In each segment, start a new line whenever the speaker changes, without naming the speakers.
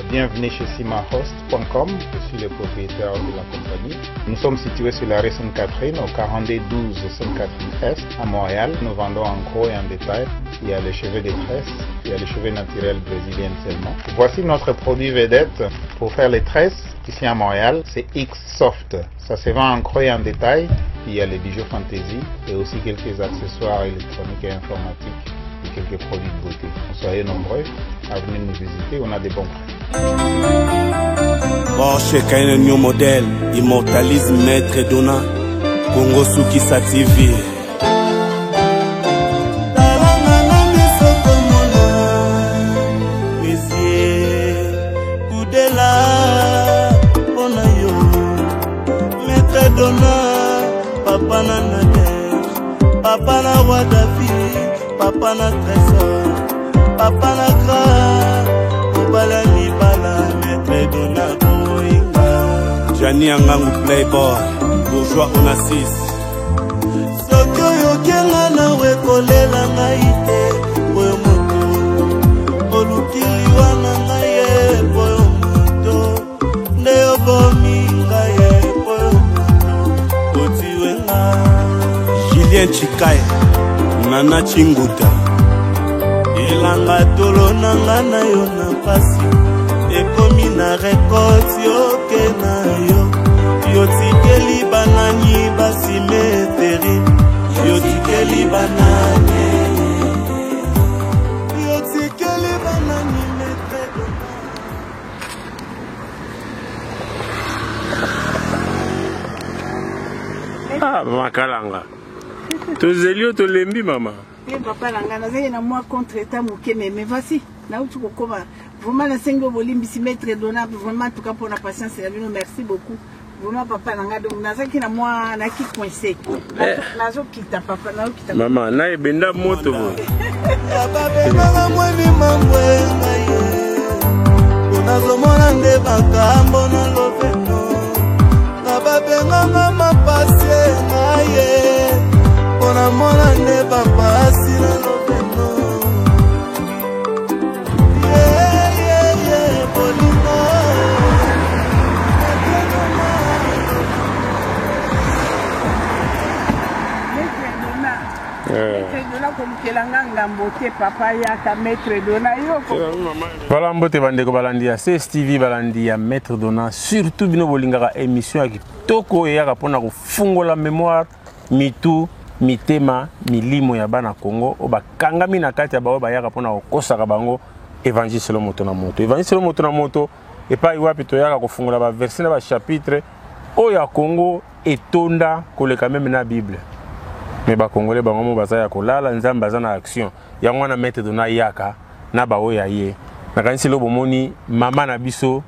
Bienvenue chez simahost.com, je suis le propriétaire de la compagnie. Nous sommes situés sur la rue Sainte-Catherine, au 4212 Sainte-Catherine-Est, à Montréal. Nous vendons en gros et en détail. Il y a les cheveux de tresses, il y a les cheveux naturels brésiliens seulement. Voici notre produit vedette pour faire les tresses. Ici à Montréal, c'est X-Soft. Ça se vend en gros et en détail. Il y a les bijoux fantaisie et aussi quelques accessoires électroniques et informatiques et quelques produits de beauté. Soyez nombreux à venir nous visiter, on a des bons prix.
Porsche Cayenne New Model, immortalise Maître Dona, Congo Sukisa TV.
Papa na Nader, papa na roi David, papa na trésor, papa na gra, obala libala, maître Dona Boinga.
Jani Angangu Playboy, bourgeois Onassis.
Soki oyokenga na wekolela ngai te, boyo moto, olukili wana ngai ye, boyo moto, nde obomi ngai ye.
Julien Chikaye, Nana Chinguta.
Elanga tolo nanga na yo na pasi, ekomi na rekodi yoke na yo. Yotikeli banani basimeteri, yotikeli banani, yotikeli banani metre.
Ah, Makalanga. Tozelio to lembi mama.
Papa langa nazali na moi contre état moké mais voici là où tu kokoma vraiment la sengo bolimbi si mettre Dona vraiment en tout cas pour la patience et merci beaucoup vraiment papa langa donc nazaki na moi na ki coincé nazo kita papa nazo kita
mama na ebenda moto bo
baba baba mwani mamwe ngai onazo mona nde bakambo na lobeno baba benga mapase ngai Pona mona ne papa si na lobeno. Yeah, polino.
Voilà mbote bandeko balandia CSTV balandia Maître Dona surtout bino bolingaka émission ya kitoko eyaka pona kofungola mémoire mitu mitema milimo ya bana Congo oba kangami na kati ya bao bayaka pona okosaka bango évangile selon moto na moto évangile selon moto na moto epa iwapi toyaka kofungola ba verset na ba chapitre o ya Congo etonda koleka même na Bible mais ba congolais bango mo bazaya kolala nzamba bazana action ya ngwana Maître Dona yaka na ba oya ye na kanisi lo bomoni mama na biso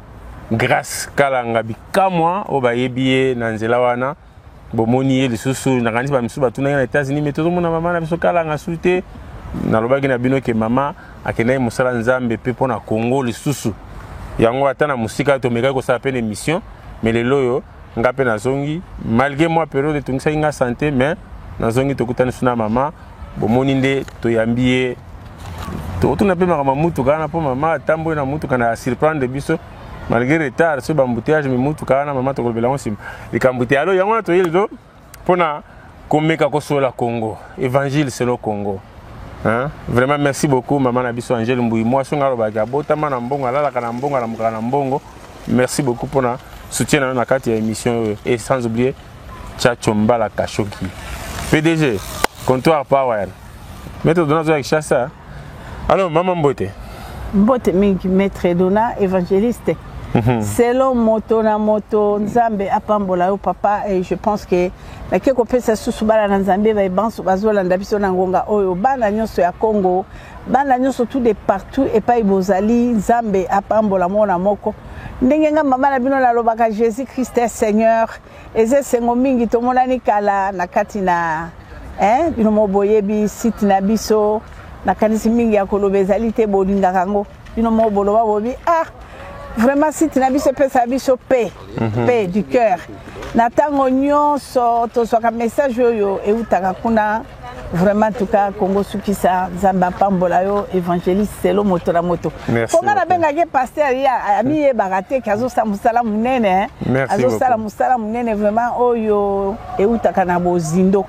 grâce kalanga bikamwa o ba yebiye na nzela wana bomoni ye lisusu na kanisi ba misu batuna na États-Unis mais tozo mona mama na biso kalanga sute na lobaki na bino ke mama akena musala nzambe pe pona Congo lisusu yango atana musika to meka ko sa peine émission mais le loyo ngape na zongi malgré moi période tungisa inga santé mais na zongi to kutana suna mama bomoni nde to yambie to tuna pe mama mutu kana po mama tambo na mutu kana surprendre biso malgré retard sur l'embouteillage mais mutu kana mama to kolbela onsim likambute alo yango to yelo pona komeka ko sola Congo évangile selon Congo hein vraiment merci beaucoup maman na biso Angèle Mbui moi songa robaga botama na mbongo alala kana mbongo na mukana na mbongo merci beaucoup pona soutien na kati ya émission et sans oublier Tchacho Mbala Kashoki PDG comptoir Power Maître Dona zo Kinshasa. Alors maman Mbote
mingi Maître Dona évangéliste. Selon moto na moto nzambe apambola yo papa et je pense que na keko pesa susu bala na nzambe ba banso bazolanda biso na ngonga oyo bana nyonso ya Congo bana nyonso tout de partout et pas ibozali nzambe apambola mona moko ndenge nga mama na bino la lobaka Jésus Christ est Seigneur eze sengo mingi to monani kala na kati na bino moboyebi site na biso na kanisi mingi ya kolobezali te bolinga kango bino moboloba bobi vraiment si tu n'as pas fait biso paix du cœur natango nyonso to soka message yo e utaka kuna vraiment en tout cas Congo Sukisa Zamba Pambolayo évangéliste Selo Motora Moto. Konga na benga ke pasteur ya ami e bagate kazo sa musala munene azo sala musala munene vraiment oyo e utaka na bozindo.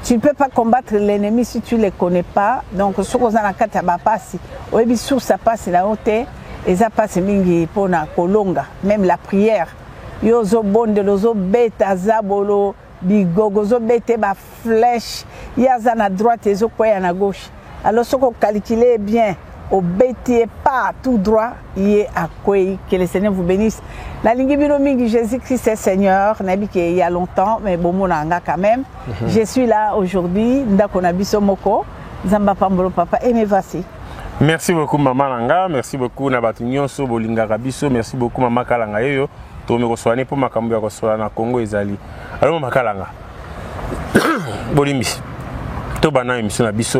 Tu ne peux pas combattre l'ennemi si tu ne les connais pas. Donc ce qu'on a na kata ba pasi oyebi sur sa passe na ote eza passe mingi pona kolonga même la prière yo zo bonde lozo beta zabolo bigogozo bete ba flèche yaza na droite ezo koya na gauche alors ce qu'on calcule bien au bete pas tout droit yé à quoi que le Seigneur vous bénisse la lingi bino mingi Jésus-Christ est Seigneur nabi que il y a longtemps mais bon monanga quand même je suis là aujourd'hui ndako na biso moko Zamba Pambolo papa et me voici.
Merci beaucoup maman Langa, merci beaucoup na batu nyonso bolingaka biso, merci beaucoup maman Kalanga yoyo. To me kosoane pour makambo ya kosoana na Congo ezali. Alors maman Kalanga. Bolimbi. To bana émission na biso.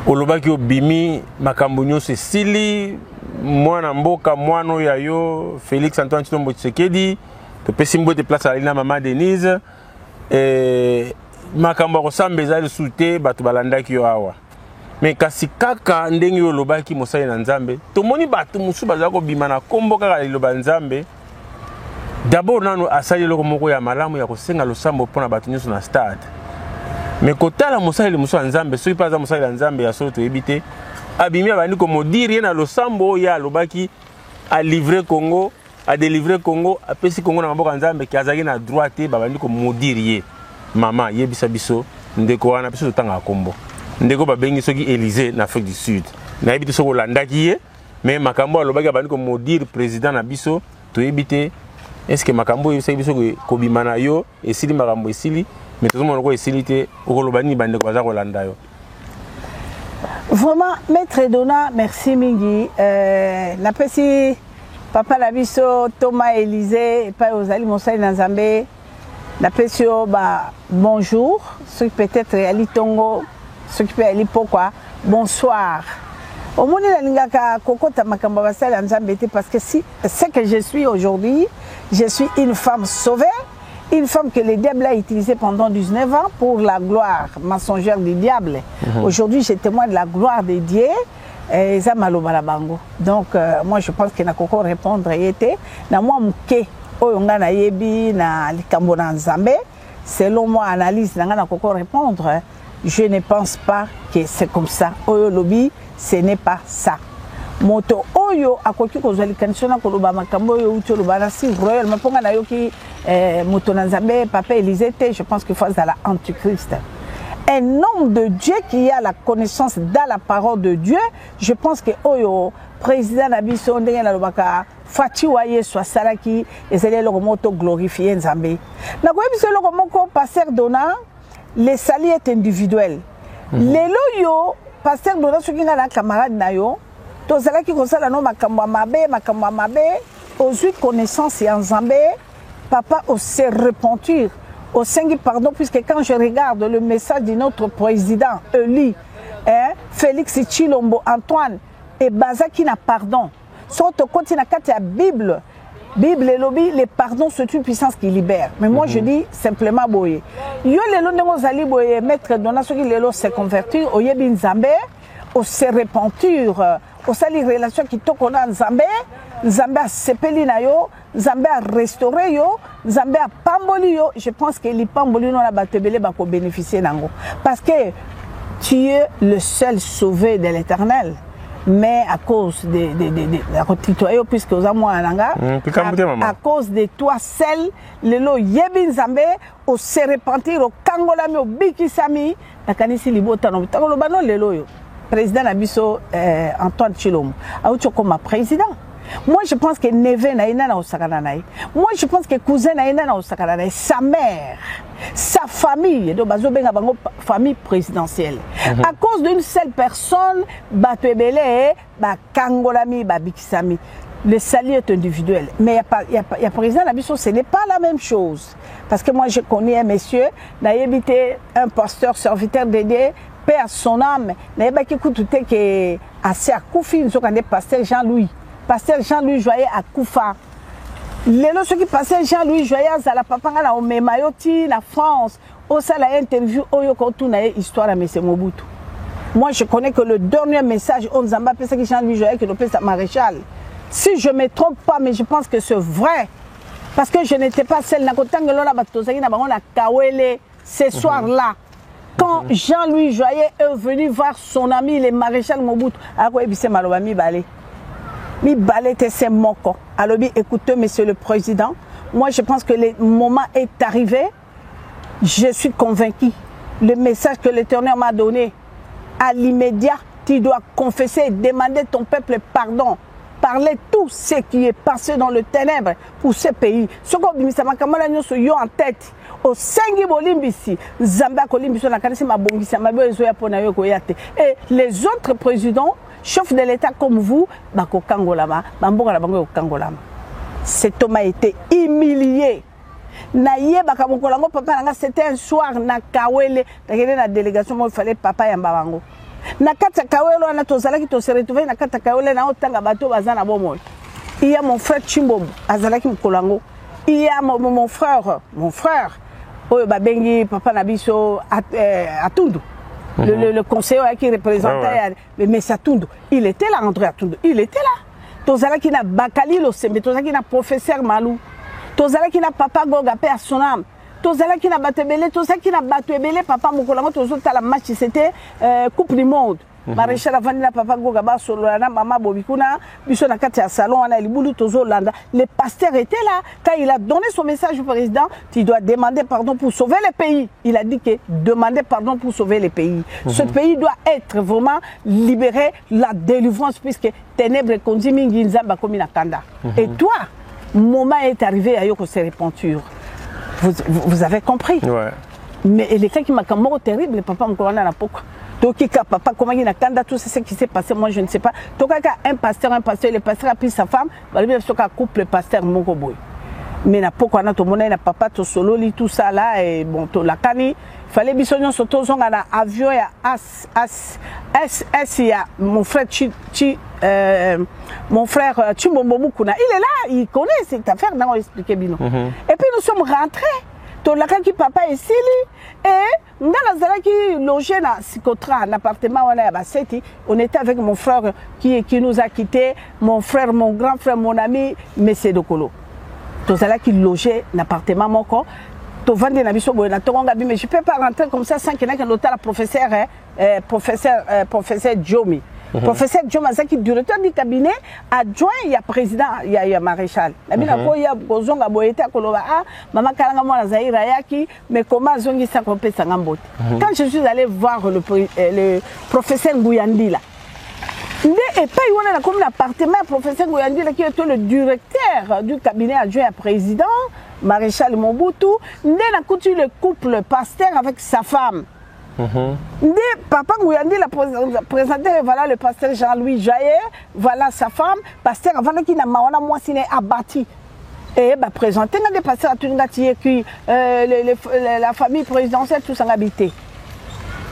Olobaki obimi makambo nyonso sili mwana mboka mwano ya yo Félix Antoine Tshilombo Tshisekedi. To pesi mbote place ali na maman Denise. Makambo kosamba ezali soute bato balandaki yo awa. Mais kasi kaka ndenge yo lobaki mosali na Nzambe tomoni bato musu bazala ko bima na kombo kaka liloba Nzambe d'abord nano asali loko moko ya malamu ya kosenga losambo pona bato nyonso na stade mais kotala mosali musu ya Nzambe soki paza mosali ya Nzambe ya solo toyebite abimi abandi ko modiri na losambo ya lobaki a livrer Congo a délivrer Congo apesi Congo na mboka Nzambe ki azaki na droite babandi ko modiri mama yebisa biso ndeko wana biso tanga kombo ndeko babengi soki Élysée na Afrique du Sud na yebite soko landaki ye mais makambo alobaki abandi ko modire président na biso toyebite est-ce que makambo yebisa biso ko bimana yo esili makambo esili mais tout le monde ko esili te okolobani bandeko baza ko landa yo.
Vraiment maître Dona merci mingi na pesi papa la biso Thomas Élysée et pas ozali mosali na Nzambe na pesi yo ba bonjour ceux qui peut-être ali tongo ce qui peut aller pourquoi bonsoir au monde la lingaka kokota makamba basala Nzambe parce que si c'est que je suis aujourd'hui je suis une femme sauvée une femme que le diable a utilisée pendant 19 ans pour la gloire mensongère du diable aujourd'hui je témoigne de la gloire de Dieu et ça malobala bango donc moi je pense que na koko répondre était na moi muke oyo nga na yebi na likambo na Nzambe selon moi analyse na koko répondre. Je ne pense pas que c'est comme ça. Oyo lobby, ce n'est pas ça. Moto oyo akoki kozali kanisona koloba makambo oyo uti loba na si royal maponga na yo ki moto na Nzambe papa Élysée je pense qu'il faut à la antichrist. Un homme de Dieu qui a la connaissance dans la parole de Dieu, je pense que oyo président na biso ndenge na lobaka Fati waye soit salaki ezali le moto glorifier Nzambe. Na ko biso le moko pasteur Dona le sali est individuel. Lelo yo pasteur Dona soki nga na camarade na yo tozala ki kosala no makambo mabe ozui connaissance ya Nzambe papa au se repentir au sengi pardon puisque quand je regarde le message de notre président Eli Félix Tshilombo Antoine et bazaki na pardon so to continue na kati ya Bible et lobby, les pardons, c'est une puissance qui libère. Mais moi, je dis simplement, boye. Yo lelo nengo zali boye, maître Dona, ceux qui lelo se convertir, au yebi Nzambe, au se repentir, au sali relation qui tokona Nzambe, Nzambe a sepeli na yo, Nzambe a restauré yo, Nzambe a pamboli yo. Je pense que les pamboli non la batebele bako bénéficier nango. Parce que tu es le seul sauvé de l'Éternel. Mais à cause de puisque aux amours à cause de toi seul le lo yebi Nzambe au se repentir au kangolami au bikisami na kanisi libota no tangolo bano lelo yo président Nabiso Antoine Tshilombo auto comme président. Moi je pense que neveu na ina na osakana naï. Moi je pense que cousin na ina na osakana naï. Sa mère, sa famille, donc bazobenga bango famille présidentielle. À cause d'une seule personne, batebele, ba kangolami, ba bikisami. Le salut est individuel. Mais il y a président Nabiso, ce n'est pas la même chose. Parce que moi je connais un monsieur, naïbité un pasteur serviteur dédié, paix à son âme, naïbaki koutouté que assez à Koufi, nous avons pasteur Jean-Louis. Pasteur Jean-Louis Joyeux à Koufa. Les gens qui passaient Jean-Louis Joyeux à la Papanga, au Memayoti, la France, au ça la interview oyo ko tuna histoire à M. Mobutu. Moi je connais que le dernier message on Nzamba pesa qui Jean-Louis Joyeux que le pesa maréchal. Si je me trompe pas, mais je pense que c'est vrai. Parce que je n'étais pas celle na kotangelo na batozaki na bango na Kawele ce soir-là. Quand Jean-Louis Joyeux est venu voir son ami le maréchal Mobutu, mi balé c'est moko. Alors écoutez monsieur le président, moi je pense que le moment est arrivé. Je suis convaincu. Le message que l'Éternel m'a donné à l'immédiat, tu dois confesser et demander ton peuple pardon. Parler tout ce qui est passé dans le ténèbre pour ce pays. Ce qu'on dit, c'est que yo en tête. Au Sengi Bolimbisi, Zamba Kolimbiso, la Kanisi Mabongisi, Mabezoya Ponayo Koyate. Et les autres présidents, chefs de l'État comme vous, Bako Kangolama, Bamboga Bango Kangolama. Cet homme a été humilié. Naïe Bakamokolango, papa, c'était un soir, na Kawele, la délégation, il fallait papa et Mbabango. Nakata Kawele, na tozalaki to se retrouver nakata Kawele na otanga bato bazana bomoy. Il y a mon frère Chimbobo, Azalaki Mkolango. Il y a mon frère, Oyo Babengi, papa Nabiso, Atundu. Le conseiller qui représentait le Messie Atundu. Il était là, André Atundu. Il était là. Tozalaki na Bakali Losembe, Tozalaki na professeur Malou. Tozalaki na papa Goga, Père Sonam. Tozalaki na Batebele, Tozalaki na Batebele, papa Mokolango, Tozalaki na match, c'était Coupe du Monde. Maréchal Avandina, papa Goga, Solana, maman Bobikuna, Biso na Katia Salon, Ana Liboulou, Tozolanda. Le pasteur était là. Quand il a donné son message au président, tu dois demander pardon pour sauver le pays. Il a dit que demander pardon pour sauver le pays. Ce pays doit être vraiment libéré, la délivrance, puisque ténèbres conduit Nzamba comme une Kanda. Et toi, moment est arrivé à Yoko se repentir. Vous avez compris? Ouais. Mais les cas qui m'a mort terrible, papa me connaît à pourquoi. Donc, papa, comment il a candidat, tout ce qui s'est passé, moi je ne sais pas. Donc, un pasteur, le pasteur a pris sa femme, il a couple le pasteur Mokoboy. Mais pourquoi on a tout le monde, papa, tout solo, tout ça là, et bon, tout la cani. Il fallait bisogno surtout on a avion, il y a mon frère Chimbombo Kuna. Il est là, il connaît cette affaire, on expliqué bien. Et puis nous sommes rentrés. Tout la qui papa est ici et nous avons logé dans Sikotra, un appartement on était avec mon frère qui nous a quittés, mon frère, mon grand frère, mon ami, Messé Dokolo. Tout ça qui logeait dans l'appartement moko. Tout vendre na biso boy na tonga bi mais je peux pas rentrer comme ça sans qu'il y ait un hôtel professeur Djomi. Professeur Djomi qui directeur du cabinet adjoint il y a président il y a maréchal. La mina ko ya kozonga boyeta koloba mama kalanga mwana Zaira yaki mais comment zongi sa kopesa ngambote. Quand je suis allé voir le professeur Ngouyandi là. Et pas il y a comme l'appartement professeur Ngouyandi là qui était le directeur du cabinet adjoint à président maréchal Mobutu, il a coutu le couple pasteur avec sa femme. Papa Ngouyandi l'a présenté, voilà le pasteur Jean-Louis Joyeux, voilà sa femme, pasteur avant qu'il n'a pas moi signé abattu. Et bah présenté des pasteurs à Tuningati qui la famille présidentielle tous en habité.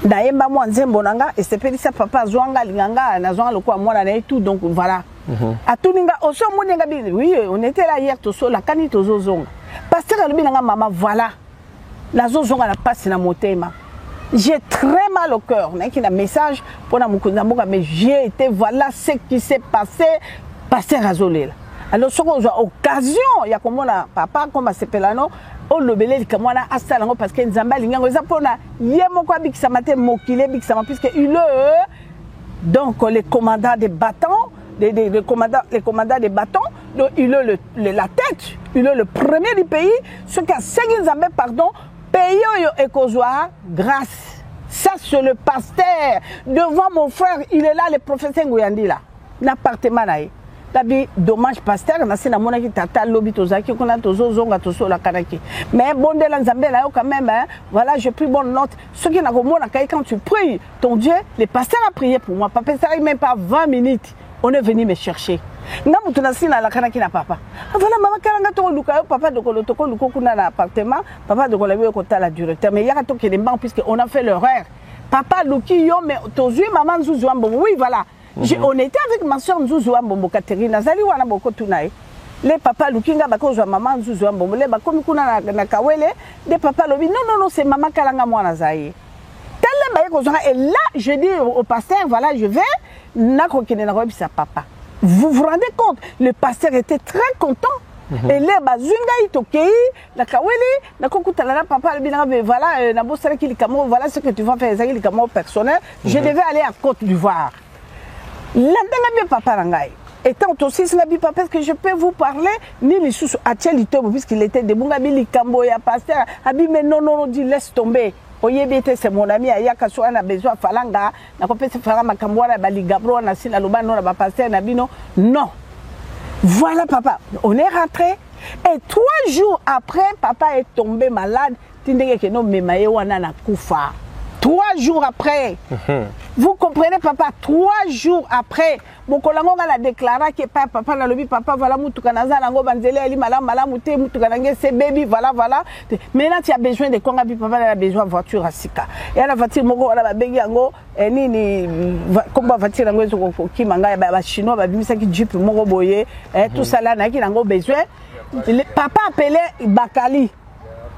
D'ailleurs moi nzembonanga et c'est petit ça papa Zwanga linganga na Zwanga le quoi moi là et tout donc voilà. À Tuninga au son moninga oui on était là hier tout seul la canite zozonga. Pasteur Alubinanga maman voilà. La zozonga la passe na motema. J'ai très mal au cœur. Il y a un message pour Namukunzamoga, mais j'ai été, voilà ce qui s'est passé, pasteur Azolé. Alors, ce qu'on a occasion, il y a comme on a papa, comme à Sepelano, on le belé, comme on a Astalango, parce qu'il y a un zambal, il y a un zapona, il y a un quoi, qui m'a mokilé, puisque il est, donc, les commandants des bâtons, les commandants des bâtons, donc, il a la tête, il est le premier du pays, ce qui a Séguin Zambé, pardon, pays et Kozoa, grâce. Ça, c'est le pasteur. Devant mon frère, il est là, le professeur Ngouyandi là. L'appartement là. Tabi, dommage, pasteur, on a c'est la monnaie qui tata lobby tozaki, qu'on a tozo zonga tozo la kanaki. Mais bon, de l'anzambé là, quand même, hein, voilà, j'ai pris bonne note. Ce qui n'a pas quand tu pries, ton Dieu, le pasteur a prié pour moi. Papa, ça n'arrive même pas 20 minutes. On est venu me chercher. Namu tunasina la kanaki na papa. Voilà maman kalanga to luka papa de kolo toko luko kuna na appartement, papa de kolo ko ta la directeur mais yaka to ke demba puisque on a fait l'erreur. Papa luki yo mais tozui maman Nzuzu Ambombo. Oui voilà. On était avec ma soeur Nzuzu Ambombo Catherine Nazali wana boko tunae. les papas lukinga bakozwa maman nzuzu ya mbombo, les bakomi kuna na kawele, les papas lobi non c'est maman kalanga mwana zaye. Et là, je dis au pasteur, voilà, je vais, sa papa. Vous vous rendez compte, le pasteur était très content. Et là, voilà, voilà ce que tu vas faire, personnel. Je devais aller à Côte d'Ivoire. Là, papa rangai. Étant aussi papa, parce que je peux vous parler, ni les sous à puisqu'il était de Bungabili Kambo et pasteur, mais non, dit laisse tomber. Oyebete c'est mon ami ayaka so ana besoin falanga na kopesa fala makambo na baligabro na sina lobano na ba pasteur na bino non. Voilà papa, on est rentré et 3 jours après papa est tombé malade, tindenge ke no memaye wana na kufa. 3 jours après. Vous comprenez papa, 3 jours après, mon kolango a déclaré que papa na lobi papa voilà mutuka naza nango banzele ali malamu te mutuka nange c'est baby voilà. Maintenant tu as besoin de konga papa a besoin de voiture à sika. Et la voiture moko wala ba bengi yango nini komba voiture nango ezoko kimanga ba chinois ba bimisa ki jeep moko boye tout ça là na ki nango besoin. Papa appelé Bakali.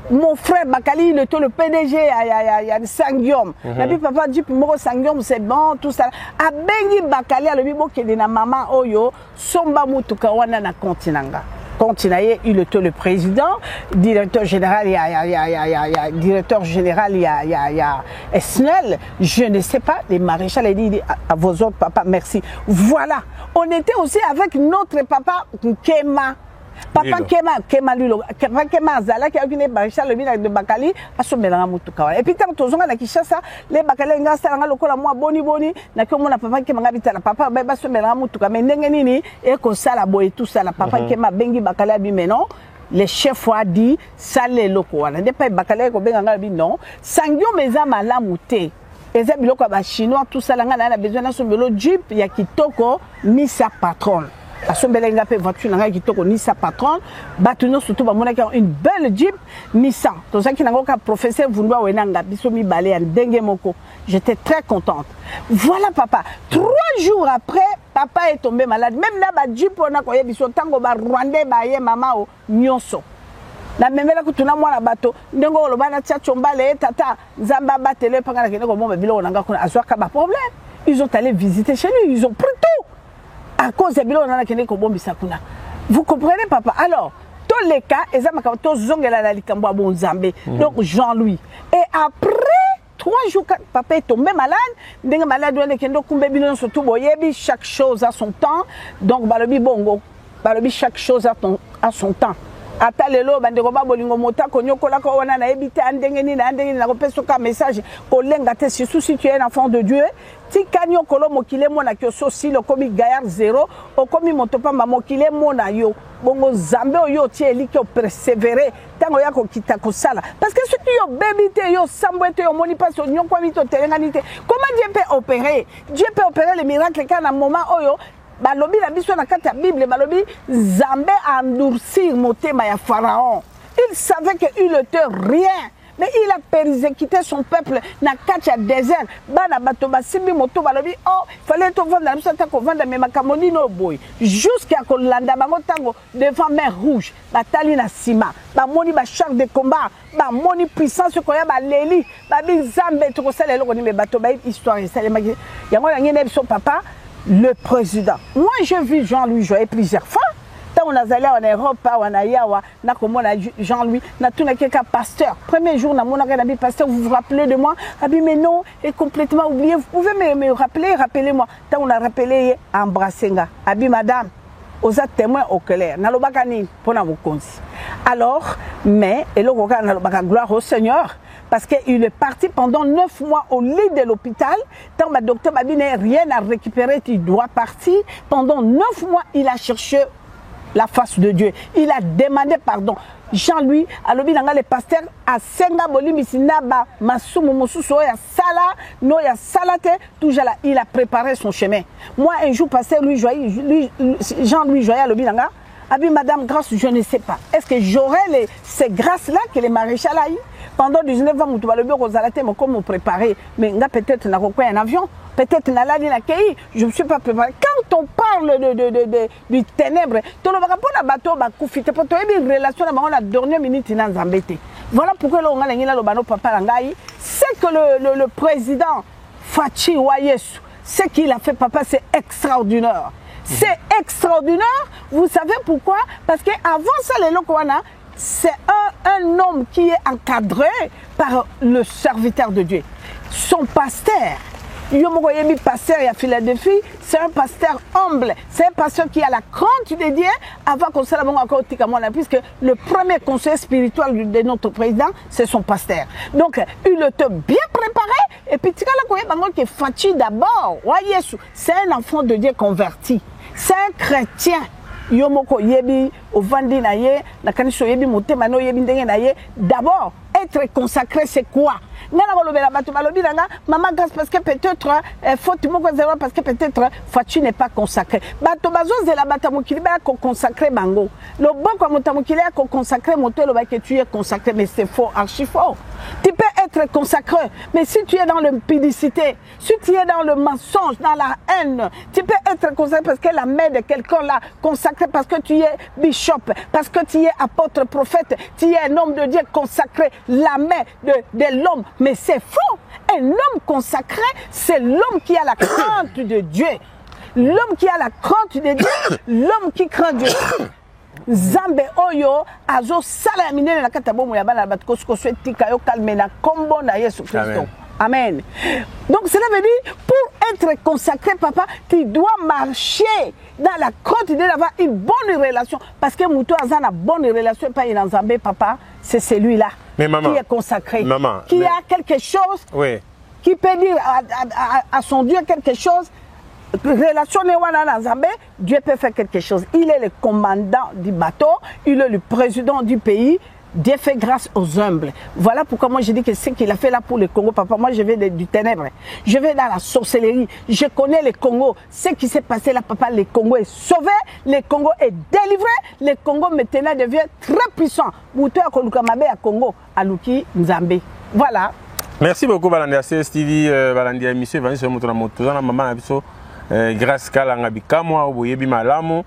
Mon frère Bakali, il était le PDG à Sangiom. La papa dit que Sangiom c'est bon, tout ça. A Bengi Bakali, a le bibo qui est na maman Oyo, Somba Mutuka wana na continanga. Continaye, il était le président, directeur général, directeur général, il y a Esnel, je ne sais pas, les maréchals, il dit à vos autres papas, merci. Voilà, on était aussi avec notre papa Kema. Papa Kema Lulo, Kema Zala qui a eu Barisha le village de Bakali, a sommet dans la Moutuka. Et puis tant que tu as qui chasse, les Bakali nga salanga lokola moi boni na que mon papa Kema habite la papa ba sommet dans la Moutuka mais ndengenini et ko sala boy tout ça la papa Kema bengi Bakali abi mais non. Les chefs ont dit ça les locaux. On n'a pas Bakali ko benga bi non. Sangyo meza malamu te. Et biloko ba chinois tout ça là na besoin na sombelo jeep ya kitoko ni sa patronne. A Sombelenga pe voiture nanga kitoko ni sa patronne batuno surtout ba mona une belle Jeep Nissan to ça qui nango ka professeur Vundwa wenanga biso mi balé en dengue moko. J'étais très contente. Voilà papa, 3 jours après papa est tombé malade même là ba Jeep on a koye biso tango ba Rwandais ba ye mama o nyonso na memela kutuna mwana bato ndengo lobana tia chombale tata nzamba batele panga na kene ko bomba bilo nanga kuna azwaka ba problème. Ils ont allé visiter chez lui, ils ont pris tout. À cause de Bilo, on a kene ko bombi sakuna. Vous comprenez papa? Alors, tous les cas, tous zongela la likambo bon Zambé. Donc Jean-Louis. Et après 3 jours, papa est tombé malade. Dengue malade, on est kendo kumbe bilo surtout boyebi chaque chose à son temps. Donc balobi bongo, balobi chaque chose à son temps. Atalelo bandeko ba bolingo mota konyokola ko wana na ebita andengeni na kopeso ka message kolenga te si tu es un enfant de Dieu ti kanyo kolo mokile mona kyo sosi le komi gaillard 0 o komi motopa mokile mona yo bongo Zambe yo ti eliki o persévérer tango ya ko kita ko sala parce que ce qui yo bébité yo sambwete yo moni pas so nyokwa mito telenganité comment Dieu peut opérer les miracles quand à moment oyo balobi la biso na kati ya Bible balobi Zambé endurcir motema ya Pharaon. Il savait qu'il n'était rien. Mais il a persécuté son peuple na kati ya désert. Bana bato basimbi moto balobi oh fallait to vendre na biso ta ko vendre mais makamoni no boy jusqu'à ko landa bango tango devant mer rouge batali na sima ba moni ba char de combat ba moni puissance ko ya ba leli ba bi Zambé to ko sala eloko ni me bato ba histoire sala maki yango na ngene biso papa. Le président. Moi, j'ai vu Jean-Louis jouer plusieurs fois. Quand on a allé en Europe, on a yawa, na comme Jean-Louis, na tout na quelqu'un pasteur. Premier jour, na mon ami pasteur, vous vous rappelez de moi? Abi mais non, est complètement oublié. Vous pouvez me rappeler, rappelez-moi. Quand on a rappelé Embrassenga. Abi madame, aux témoins au clair. Na lobakani pour na mukonzi. Alors, mais et le roga na lobaka gloire au Seigneur. Parce qu'il est parti pendant 9 mois au lit de l'hôpital. Tant que le docteur m'a dit rien à récupérer, il doit partir. Pendant 9 mois, il a cherché la face de Dieu. Il a demandé pardon. Jean-Louis, alors les pasteurs à Senga Bolimi Sinaba, Masumu Mosuso, ya Sala, no ya Salate, toujours là, il a préparé son chemin. Moi, un jour, pasteur Jean-Louis Joya, le bilanga, Abi Madame Grâce, je ne sais pas. Est-ce que j'aurai ces grâces-là que les maréchals a eu? Pendant 19 ans, je me préparé, mais peut-être un avion, peut-être je ne me suis pas préparé. Quand on parle du ténèbre, on va répondre à bateau, bakufite, pour une relation à la dernière minute dans Zambété. Voilà pourquoi on a le papa Langaï, c'est que le président Fachi Wayesu, ce qu'il a fait, papa, c'est extraordinaire. C'est extraordinaire. Vous savez pourquoi? Parce qu'avant ça, les Lokoana, c'est un homme qui est encadré par le serviteur de Dieu. Son pasteur, Yomogoyemi pasteur à Philadelphie, c'est un pasteur humble. C'est un pasteur qui a la crainte de Dieu avant qu'on se la puisque le premier conseiller spirituel de notre président, c'est son pasteur. Donc, il était bien préparé. Et puis, tu sais, qui est Fachi d'abord. C'est un enfant de Dieu converti. C'est un chrétien. Yomoko yebi, ovandi na ye, nakaniso yebi motema no yebi ndenge na ye. D'abord, être consacré, c'est quoi? Maman grâce parce que peut-être faute parce que peut-être Fachi n'est pas consacré. Bato bazo zela batamukili ba ko consacré bango. Le bon comme batamukili ko consacré moto le ba que tu es consacré mais c'est faux, archi faux. Tu peux être consacré mais si tu es dans l'impudicité, si tu es dans le mensonge, dans la haine, tu peux être consacré parce que la main de quelqu'un là consacré parce que tu es bishop, parce que tu es apôtre, prophète, tu es un homme de Dieu consacré, la main de l'homme. Mais c'est faux. Un homme consacré, c'est l'homme qui a la crainte de Dieu. L'homme qui a la crainte de Dieu, l'homme qui craint Dieu. Zambe oyo azo sala minene na katabo mo yabana batko souhaite kayo calme na kombo na Yesu Christ. Amen. Donc cela veut dire pour être consacré papa, tu dois marcher dans la crainte de Dieu, d'avoir une bonne relation parce que muto azana bonne relation pas in Zambé papa, c'est celui-là. Mais maman, qui est consacré, maman, qui a quelque chose, qui peut dire à son Dieu quelque chose, relationné dans Zambé, Dieu peut faire quelque chose. Il est le commandant du bateau, il est le président du pays. Dieu fait grâce aux humbles. Voilà pourquoi moi je dis que ce qu'il a fait là pour le Congo, papa, moi je vais du ténèbre. Je vais dans la sorcellerie. Je connais le Congo. Ce qui s'est passé là, papa, le Congo est sauvé, le Congo est délivré, le Congo maintenant devient très puissant. Moutou à Kolukamabe à Congo, à Luki Nzambe. Voilà.
Merci beaucoup, Balandia. C'est Stevie Balandia, monsieur Vanessa Moutona Moutona, maman Abiso, grâce Kalanga Bikamwa, Oboyebi Malamo.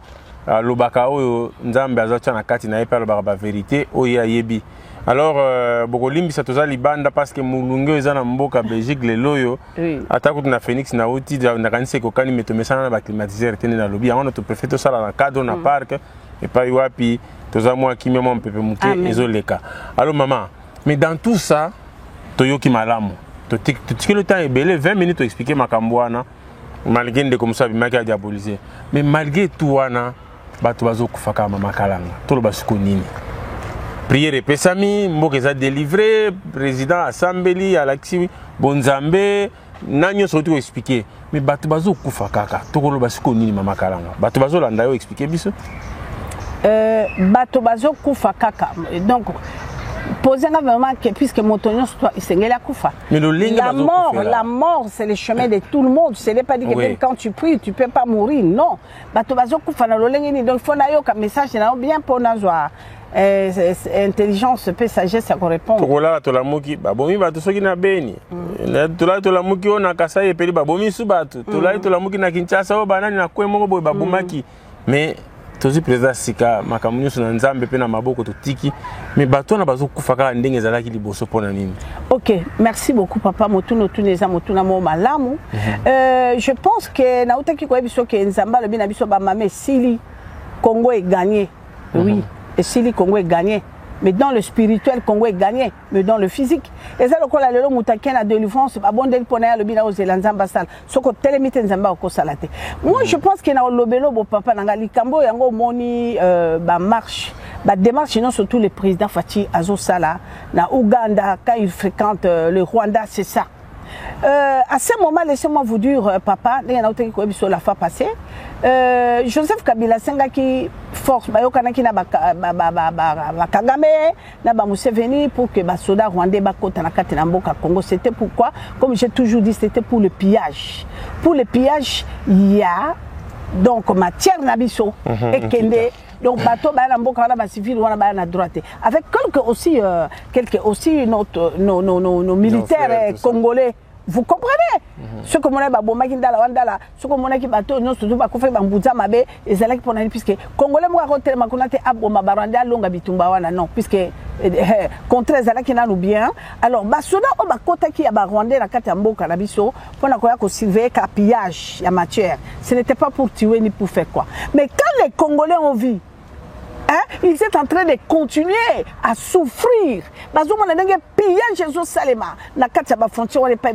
Lobaka oyo nzambe azacha na kati na epa lobaka vérité oyo ayebi. Alors bokolimbi sa toza libanda parce que mulungu eza na mboka Belgique le loyo atako na Phoenix na oti na kanise ko kani metomesana na ba climatiseur tene na lobi yango to préfet sala na cadre na parc et pas wapi toza moi ki memo mpepe muke ezoleka. Alors maman, mais dans tout ça toyoki malamu. To tiki le temps ebele 20 minutes to expliquer makambo wana malgré de comme ça bimaki a diaboliser. Mais malgré tout wana bato bazo kufaka mama kalanga tolo basuko nini prière pesami mboka eza délivré président assemblée Alexis Bonzambe nanyo soto expliquer mais bato bazo kufaka kaka tolo basuko nini mama kalanga bato bazo landa yo expliquer biso
bato bazo kufaka kaka donc posez vraiment que puisque Motonio mais la mort c'est le chemin de tout le monde. Ce n'est pas dit que même quand tu pries tu peux pas mourir, non. Donc il faut un message bien pour nous intelligence peut sagesse à répondre.
Tokola to la muki babomi bato soki na beni. Tola to la muki ona kasai epeli babomi su bato. Tola to la muki na Kinshasa o banani na kwemo boy babumaki. Mais tozi président sika makamunyo na nzambe pe na maboko to tiki mais bato na bazo kufaka ndenge ezalaki liboso pona nini.
OK, merci beaucoup papa motuno tuneza motuna mo malamu. Je pense que na utaki ko biso ke nzamba le bina biso ba mame sili Congo est gagné. Oui, et sili Congo est gagné. Mais dans le spirituel, Congo est gagné, mais dans le physique. Et ça, le col à l'eau, moutaken à délivrance, abondé le poney à le bina aux Zélanzamba sal. Ce qu'on télémite Nzamba au Kosalate. Moi, je pense qu'il y a un lobelo, bon papa, Nangali Kambo, et un moni, marche, démarche, non, surtout le président Fachi Azosala, na Ouganda, quand il fréquente le Rwanda, c'est ça. À ce moment, laissez-moi vous dire, papa, il y a un autre qui la fois passée. Joseph Kabila Senga qui force Bayokanaki na Kagame na ba Museveni pour que ba soda rwandais ba kota na kati na mboka Congo. C'était pourquoi, comme j'ai toujours dit, c'était pour le pillage. Pour le pillage, il y a donc matière nabiso et kende. Donc bateau ba na mboka na ba civil wana ba na droite. Avec quelques aussi nos militaires congolais. Vous comprenez? Ce que mon baboma qui ndala wandala, ce que mon qui bateau non surtout ba kofa bambuza mabe ezalaki pour nani puisque congolais mo ko tellement konate aboma baranda longa bitumba wana non puisque contre ezalaki nanu bien. Alors basoda o bakota ki ya ba rwandais na kati ya mboka na biso pona ko ya ko surveiller capillage ya matière. Ce n'était pas pour tuer ni pour faire quoi. Mais quand les Congolais ont vu ils sont en train de continuer à souffrir. Parce que nous pillage sur Salema. Na kati ba frontière on pas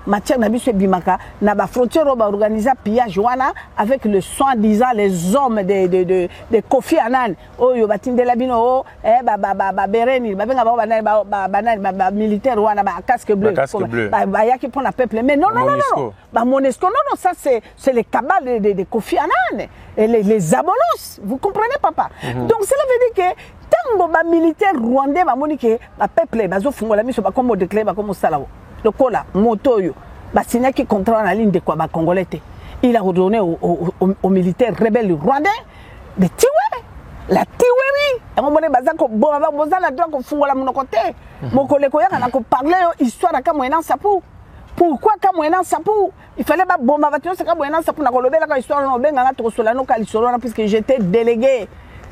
matière na biso bimaka na ba frontière on organiser pillage wana avec le soi-disant les hommes de Kofi Annan. Oh yo batindela bino ba bereni ba benga ba militaire wana ba casque bleu. Ba yaki pour la peuple. Mais non. Ba Monesco non ça c'est les cabales de Kofi Annan et les abolos. Vous comprenez papa? Donc cela veut dire que tant que les militaires rwandais va moniquer le peuple bazo fungola miso ba comme déclarer ba comme ça le cola moto yo ba signé qui contrat la ligne de quoi ba congolais. Il a redonné aux militaires rebelles rwandais de tiwe la tiweri et on mone bazako bon bozala droit ko fungola mon côté mon collègue ya na ko parler histoire ka moyen ça pour pourquoi ka moyen ça pour il fallait pas bomba voiture c'est ka moyen ça pour na ko lobela ka histoire no benga na to solano ka lisolo na puisque j'étais délégué.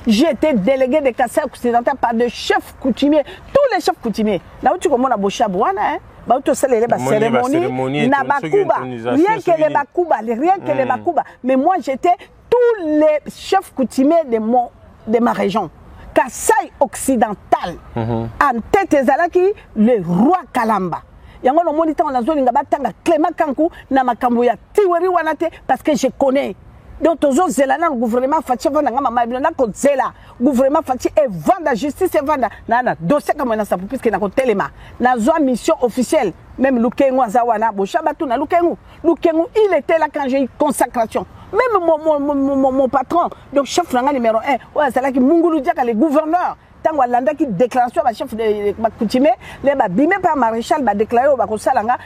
J'ai été délégué de Kassai occidental par des chefs coutumiers, tous les chefs coutumiers. Là où tu commences à bocher à Bouana, bah où tu sais les cérémonies, Nabakuba, rien que les Bakuba, mais moi j'étais tous les chefs coutumiers de ma région. Kassai occidental, en tête ezalaki le roi Kalamba. Yango no moniteur na zone ngabatanga Clément Kankou na makambo ya tiweri wanate parce que je connais. Donc toujours zelana le gouvernement Fachi vanda ngama mabina ko zela gouvernement Fachi et vanda justice et vanda nana dossier comme na sapu puisque na ko telema na zo mission officielle même Lukengu azawana bo shabatu na Lukengu il était là quand j'ai eu consacration même mon patron donc chef nanga numéro 1 ouais c'est là qui Mungulu Diaka le gouverneur tango landa qui déclaration ba chef de coutume les ba bimé par maréchal ba déclarer ba ko salanga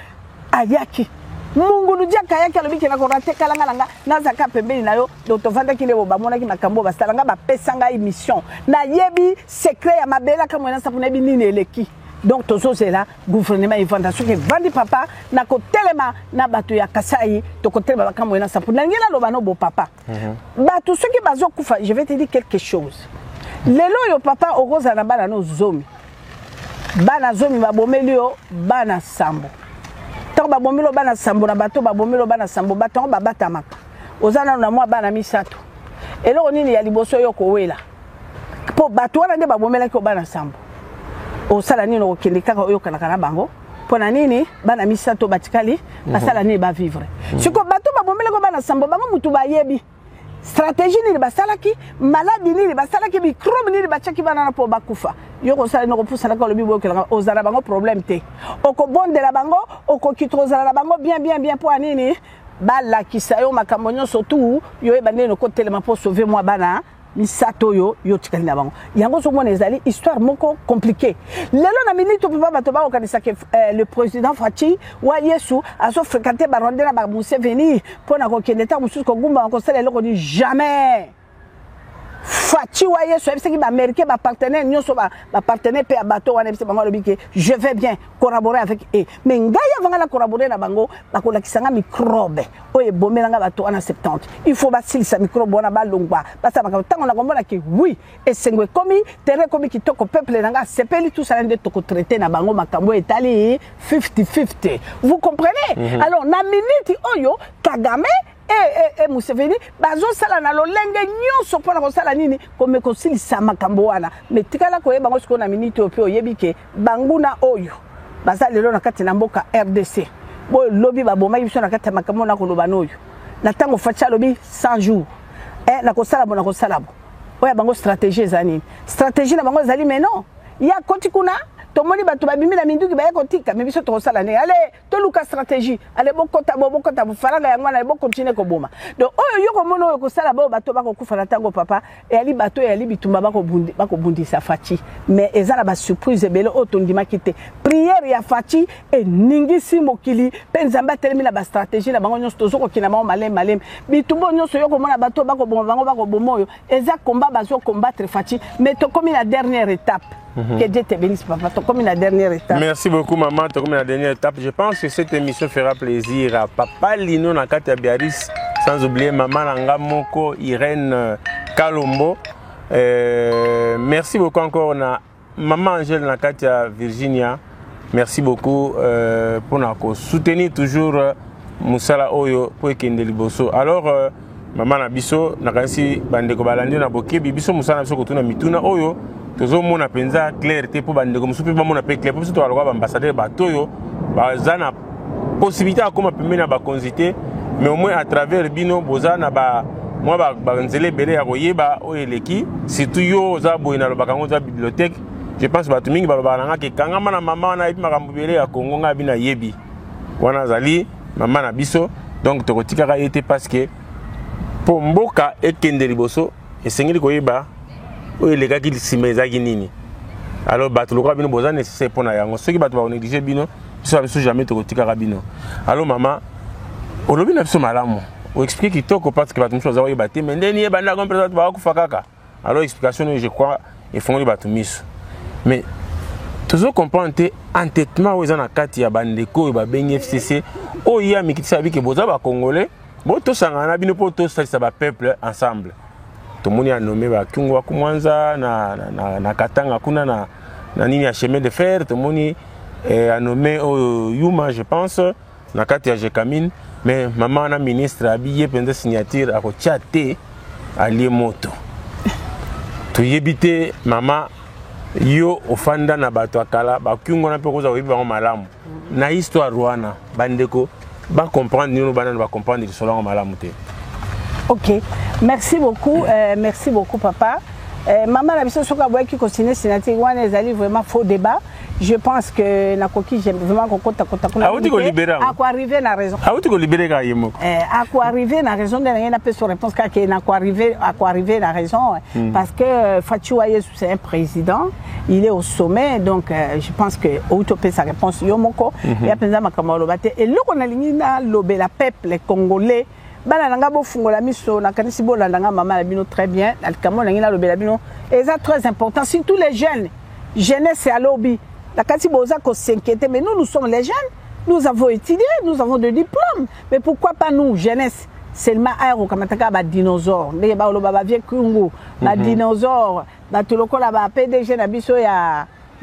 ayaki Mungulu Diaka yaki alobiki na ko raté kalanga langa nazaka pembeni nayo donc to vanda ki lebo ba mona ki makambo ba salanga ba pesanga émission na yebi secret ya mabela ka mona sapuna bi nini eleki donc tozo zela gouvernement et fondation que vandi papa na ko telema na bato ya Kasai to ko telema ka mona sapuna ngela loba no bo papa bato ceux qui bazo kufa je vais te dire quelque chose lelo yo papa okoza na bana no zomi bana zomi ba bomeli yo bana sambo tant ba bomelo bana sambo na bato ba bomelo bana sambo bato ba batamaka ozana na mwa bana misato elo nini ya liboso yo ko wela po bato wana nde ba bomela ko bana sambo o sala nini o kende kaka yo kana kana bango pona nini bana misato batikali basala nini ba vivre siko bato ba bomela ko bana sambo bango mutu ba yebi stratégie ni basalaki maladie ni basalaki microbe ni bachaki bana po bakufa yo ko sala no ko pusala ko lobi bo kela ozala bango problème te oko bondela bango oko kitrozala bango bien po anini bala kisayo makambo nyonso tout yo ebane no ko telema po sauver moi bana misato yo tikali na bango yango so mona ezali histoire moko compliquée lelo na minute papa bato ba okanisa ke le président Fachi wa Yesu aso fréquenter ba rondela ba Museveni pona ko kendeta mususu ko gumba ko sala loko ni jamais Fachi wa Yesu ebise ki ba américain ba partenaire nyonso ba partenaire pe abato wana ebise bango lobike je vais bien collaborer avec eux mais ngaya vanga la collaborer na bango ba ko lakisanga microbe oye bomelanga bato wana 70 il faut basilisa microbe wana ba longwa basa ba tango na komona ki oui esengwe komi tere komi kitoko peuple nanga sepeli tout ça ndé toko traiter na bango makambo etali 50-50 vous comprenez alors na minute oyo Kagame et Museveni bazo sala na lolenge nyonso pona ko sala nini comme ko silisa makambo wana mais tikala ko yeba ngosiko na minute ope oyebike banguna oyo baza lelo na kati na mboka RDC bo lobi ba boma biso na kati makambo na ko loba noyo na tango facha lobi 100 jours na ko sala bona ko sala bo oya bango stratégie zani stratégie na bango zali mais non ya koti kuna tomoni bato babimi na minduki ba kotika mais biso to sala ne allez to luka stratégie allez bokota faranga yango na bo continuer ko boma donc oyo yoko mono yo ko sala ba bato ba ko kufa na tango papa et ali bato et ali bitumba ba ko bundi sa Fachi mais ezala ba surprise belo otondima kite prière ya Fachi et ningisi mokili penzamba telemi na ba stratégie na bango nyonso tozoko kina ma malem bitumbo nyonso yoko mona bato ba ko boma bango ba ko bomoyo eza combat bazo combattre Fachi mais to komi la dernière étape Que Dieu te bénisse, papa. Tu comme la dernière étape.
Merci beaucoup, maman. Tu comme la dernière étape. Je pense que cette émission fera plaisir à papa Lino Nakata Biaris, sans oublier maman Nanga Moko, Irène Kalombo. Merci beaucoup encore à maman Angèle Nakatia Virginia. Merci beaucoup pour nous soutenir toujours Moussala Oyo pour Ekende Liboso. Alors, maman Nabiso, Nakansi Bandeko Balandi Naboke, Bibiso Moussala Nabiso Kotuna Mituna Oyo, Tozo Mona Penza, clarté pour Bandeko Moussoupi, Mona Pe clair, pour ce toi, l'ambassadeur Batoyo, Bazana, possibilité à comment permettre à consulter, mais au moins à travers Bino, Bozana, moi, Banzele Belé à Royeba, Oyeleki, surtout Yo, Zabo, et la bibliothèque. Je pense que Batuming Babalanga qui quand maman na ibimagambubele à Congo ngabina yebi wana zali maman na biso donc tokotika été parce que pour mboka ekende liboso esengeli koyeba oyo les gars qui simezaki nini alors bato lokwa bino boza nécessaire pour na yango ceux qui bato ba négliger bino biso jamais tokotika bino alors maman olobi na biso malamu o explique kitoko parce que bato mchoza oyo baté mais ndeni yeba na comprendre ba ku fakaka alors explication je crois et font les bato miso. Mais toujours comprendre entêtement aux anakati ya bandeko ba FCC o ya mikitisa biki boza ba congolais bo to sangana bino po to ça ba peuple ensemble to moni a nommé ba Kyungu wa Kumwanza na Katanga kuna na nini ya chemin de fer to moni a nommé Yuma je pense na kati ya Jekamine mais maman na ministre habillé pendant signature a ko chaté ali moto to yebité maman yo ofanda na bato akala ba Kyungu na pe koza oyiba malamu na histoire wana bandeko ba comprendre nous ba comprendre solo malamu te.
OK, merci beaucoup papa. Maman la biso soka boya ki continuer sénateur wana ezali vraiment faux débat. Je pense que na koki j'aime vraiment qu'on compte kuna. À quoi arriver na raison.
Ah tu ko libérer ka yemo.
À quoi arriver na raison de rien na pe sur réponse ka na quoi arriver na raison parce que Fatou Yesu c'est un président, il est au sommet donc je pense que autopé sa réponse yomoko et apenza makamalo bate et le qu'on a lingina lobé la peuple les Congolais bana nanga bo fungola miso na kanisi bo landanga maman la bino très bien alkamo lingina lobé la bino et ça très important surtout les jeunes jeunesse à lobby. La Katiboza qu'on s'inquiétait, mais nous sommes les jeunes, nous avons étudié, nous avons des diplômes. Mais pourquoi pas nous, jeunesse, seulement aéro, comme un dinosaure, les baba vieux Kungu, ma dinosaure, ma tuloko là-bas, PDG Nabiso, il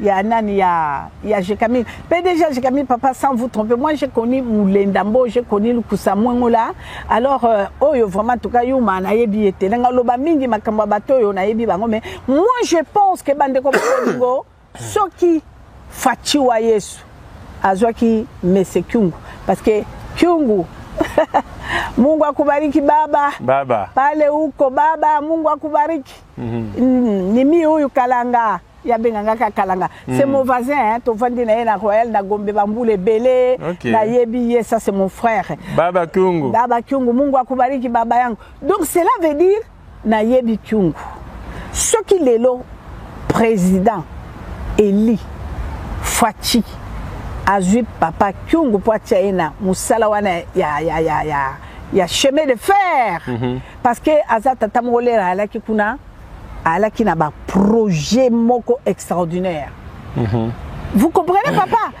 y a Jekamine. PDG Jekamine, papa, sans vous tromper, moi j'ai connu Moulendambo, j'ai connu le Koussamoungoula. Alors, vraiment, en tout cas, Youma, Nayebi était. Nangaloba Mingi, Makamba Bato, Nayebi Bango. Mais moi je pense que Bandeko Kongo, ceux qui Fachiwa Yesu azwaki mese Kyungu parce que Kyungu Mungu akubariki baba pale huko baba Mungu akubariki ni mi huyu kalanga ya benganga kalanga c'est mon voisin hein to vandi na na Royal na Gombe Bambule Belé na yebi ça c'est mon frère
baba Kyungu
Mungu akubariki baba yangu donc cela veut dire na yebi Kyungu ce qui est le président Eli Fachi azui papa Kyungu Poitiaena musala wana ya chemin de fer parce que azata tamolera alaki kuna alaki na ba projet moko extraordinaire. Vous comprenez papa?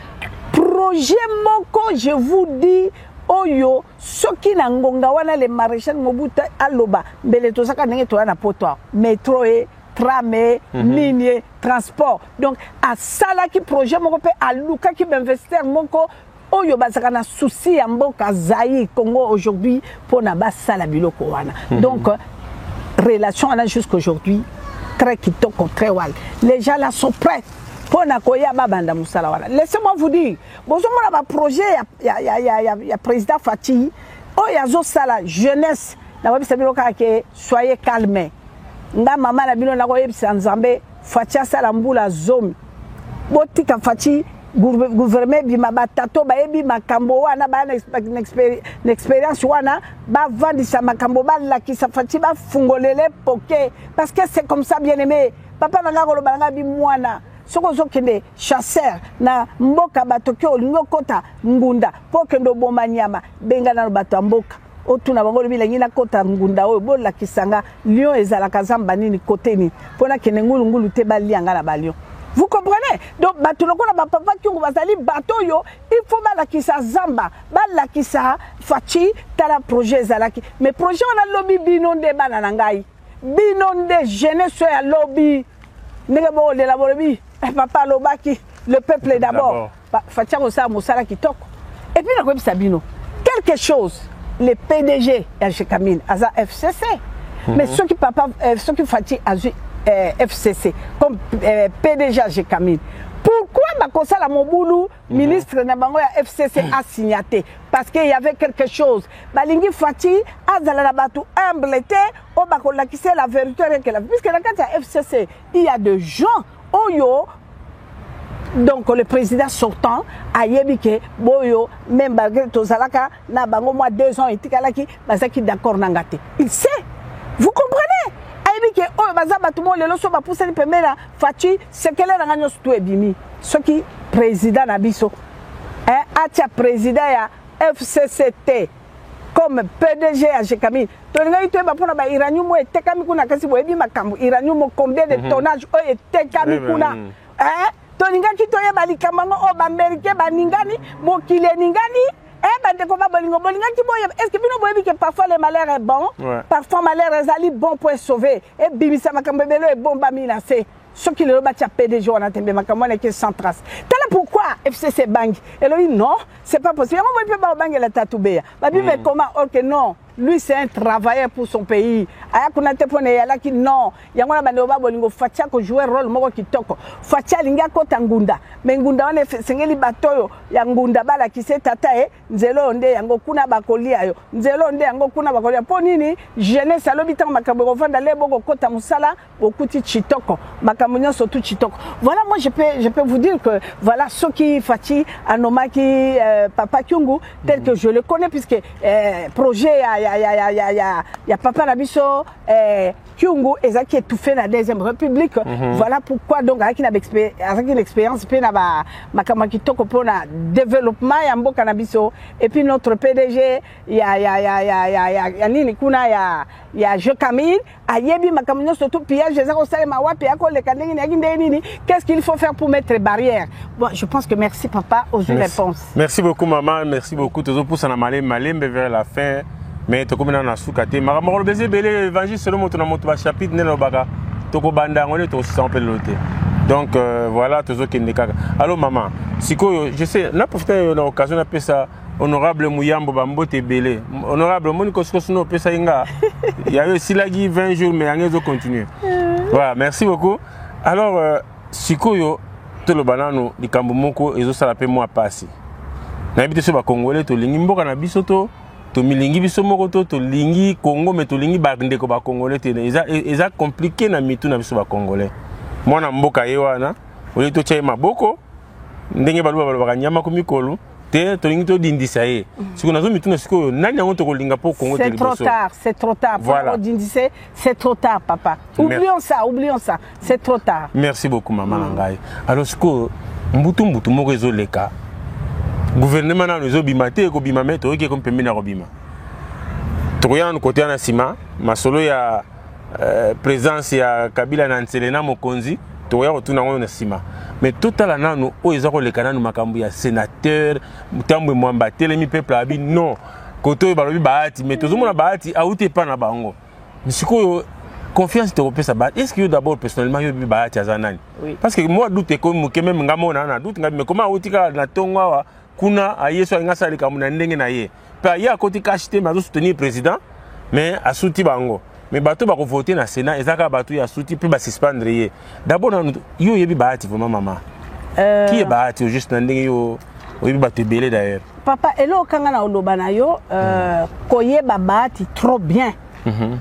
Projet moko je vous dis oyo soki na ngonga wana le maréchal Mobutu aloba mbele to saka ndenge to na poto métro et tramé, minier, transport. Donc, à ça qui projet, mon père, à Luka qui m'investir, mon co, oyo bazaka na souci à Mboka Zaï, Congo aujourd'hui, pour na basa la biloko wana. Donc, relation là jusqu'aujourd'hui, très kitoko, très wal. Les gens là sont prêts pour na koya babanda musala wana. Laissez-moi vous dire, bonjour mon projet, il y a président Fati, oyazo sala jeunesse, na wabi sabiloka ke soyez calmes. Nga mama na bino na ko yebisa Nzambe Fatia sala mbula zomi botika Fati gouvernement bima batato ba yebi makambo wana ba na expérience wana ba vandisa makambo ba la ki sa Fati ba fungolele poké parce que c'est comme ça bien aimé papa nanga ko lobanga bi mwana soko zokende chasseur na mboka batoki olingo kota ngunda pokendo boma nyama benga na bato mboka otuna bango lobi lengina kota ngunda oyo bola kisanga lion ezala kazamba nini côté ni pona kene ngulu te balianga na balion Vous comprenez? Donc, papa qui bazali bateau yo, il faut balakisa zamba, balakisa fachi, tala projet zalaki. Mais projet on a lobby binonde bananangai. Binonde jeunesse ya lobby. Negabo de la lobby. Papa lobaki, le peuple d'abord. Fachi osa mosala kitoko. Et puis la Sabino. Quelque chose, les PDG à Jekamine, à FCC. Mais ceux qui papa, ceux qui fachi à FCC, comme PDG à Jekamine. Pourquoi Bakosa la Moboulou, ministre Nabango à FCC a signaté? Parce qu'il y avait quelque chose. Balingi Fati, Azalabatu, humble, au Bakola qui sait la vérité. Puisque dans le cas de FCC, il y a des gens, Oyo. Donc le président sortant a yebike boyo même malgré Tozalaka na bango moi 2 ans et tikalaki bazaki d'accord nangate. Il sait. Vous comprenez? A yebike oh bazaba tout monde le so ba pousser le pemela Fachi c'est quel est la tout ebimi. Ce qui président nabiso atia président ya FCCT comme PDG à Jekamine. Tolinga ito ba pona ba iranium mo etekami kuna kasi bo ebi makambo iranium combien de tonnage o etekami kuna Tolinga kitoye balikamango o baméricain baningani mokile ningani bandeko ba bolingo bolinga kiboye est-ce que bino boyebi que parfois le malheur est bon parfois malheur est bon pour sauver et bimisa makambo belo est bon ba minase ce qui le batia PDG on a tembe makambo na ke sans trace tala pourquoi FCC Bang et lui non c'est pas possible on peut pas Bang la tatoubeya ba bibe comment OK non lui c'est un travailleur pour son pays aya kuna tepone yala ki non yango na bando ba bolingo fatia ko jouer rôle moko kitoko fatia linga kota ngunda mais ngunda wana sengeli batoyo ya ngunda bala kise tata nzelo onde yango kuna bakolia yo nzelo onde yango kuna bakolia po nini jeunesse alobi tango makambo ko vanda le boko kota musala bokuti chitoko makambo nyonso tout chitoko voilà moi je peux vous dire que voilà ce qui Fati Anomaki Papa Kyungu tel que je le connais puisque projet il y a Papa Nabiso Kyungu ezaki étouffé la deuxième république voilà pourquoi donc avec une expérience pe na ba makamaki toko pour na développement ya mboka Nabiso et puis notre PDG il y a nini kuna ya Jekamine ayebi makamino surtout piège ezako salema wapi yako le kandengi na nini qu'est-ce qu'il faut faire pour mettre barrière bon je pense que merci papa aux réponses
merci beaucoup maman merci beaucoup toujours pour ça na malembe vers la fin mais to komina na sukate makamolo beze belé évangile selon moto na moto ba chapitre ne lobaka to ko banda ngone to si sample loté donc voilà toujours kende kaka allô maman sikoyo je sais na profiter na occasion na pesa honorable Muyambo Bambote belé honorable Moniko Skosuno pesa inga il y a eu silagi 20 jours mais angezo continue voilà merci beaucoup alors sikoyo to lo banano likambo moko ezo sala pe moi passer na bité so ba congolais to lingi mboka na bisoto to milingi biso moko to lingi Congo mais to lingi ba ndeko ba congolais te eza compliqué na mitu na biso ba congolais mwana mboka yewana oli to chai maboko ndenge baluba ba nyama ko mikolo te to lingi to dindisa ye siko nazo mitu na siko nani yango to kolinga po Congo te liboso
c'est trop tard voilà dindise c'est trop tard papa oublions ça c'est trop tard
merci beaucoup maman ngai alors siko mbutu moko ezoleka gouvernement na nous obimate ko bimame to ke comme pemina robima to yana côté na sima masolo ya présence ya Kabila na Nselena Mokonzi to ya rotuna ngona sima mais total nanu o ezako lekana no makambu ya sénateur mutambo mwamba telemi peuple abi non koto balobi baati mais tozo mona baati auté pas na bango misiko confiance te repesa baati est-ce que d'abord personnellement yo bi baati azanani parce que moi doute ko mu kemem ngamona na doute ngabi mais comment autika na tongwa kuna ayeso ngasa lika muna ndenge na ye pa ya koti kashite mazo soutenir président mais a souti bango mais bato ba ko voter na Sénat ezaka bato ya souti pe ba suspendre ye d'abord yo yebi baati vraiment maman qui est baati juste na ndenge yo yebi bato belé d'ailleurs
papa elo kanga na oloba na yo koyeba baati trop bien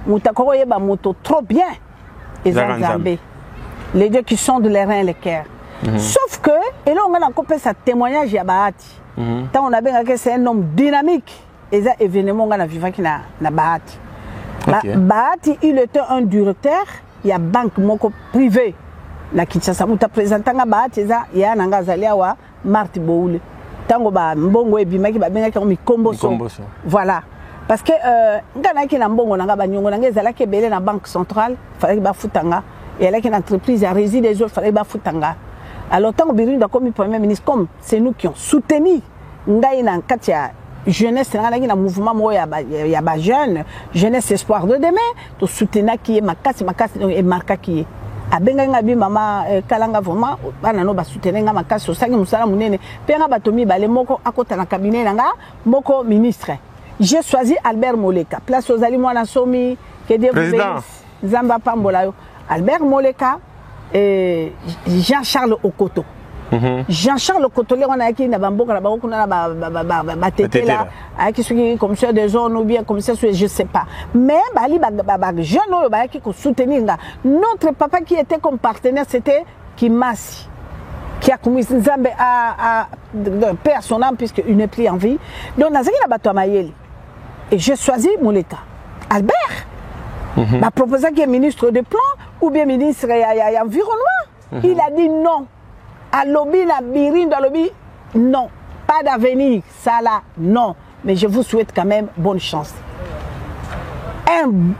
mutakoko yeba moto trop bien ezanzambe les dieux qui sont de les reins les cœurs sauf que elo ngana kopé sa témoignage ya baati tant on a bien que c'est un homme dynamique et ça événement ngana vivaki na baati baati il était un directeur il y a banque moko privé na Kinshasa muta présentanga baati za ya nanga zalia wa Marti Boule tango ba mbongo ebimaki ba bengaki ko mikomboso voilà parce que ngana ki na mbongo nanga ba nyongo nanga ezala ke belé na banque centrale fallait ba futanga et elle a une entreprise à résider des autres fallait ba futanga Alors tant que Birinda comme premier ministre, comme c'est nous qui ont soutenu Ngaïna Katia jeunesse na mouvement mo ya ba jeune jeunesse espoir de demain to soutenir qui est makasi et marka qui est abenga ngabi mama kalanga vraiment bana no ba soutenir nga makasi osangi musala munene pe nga batomi bale moko akota na cabinet nga moko ministre. J'ai choisi Albert Moleka place aux ali mwana somi que Dieu
président
Zamba Pambola yo Albert Moleka et Jean-Charles Okoto. Jean-Charles Cotolé, on a acquis na bamboka na bango na ba tété là, qui sont commissaire des zones ou bien commissaire je sais pas. Mais bali jeune ba qui soutenir notre papa qui était comme partenaire c'était Kimasi qui a commis Nzambe à paix à son âme puisque il n'est plus en vie. Donc nazaki na bato mayeli. Et j'ai choisi Moleka. Albert m'a proposé qu'il est ministre des plans ou bien ministre à environnement. Il a dit non. À lobby, la Birinda lobby, non. Pas d'avenir, ça là, non. Mais je vous souhaite quand même bonne chance. Un bon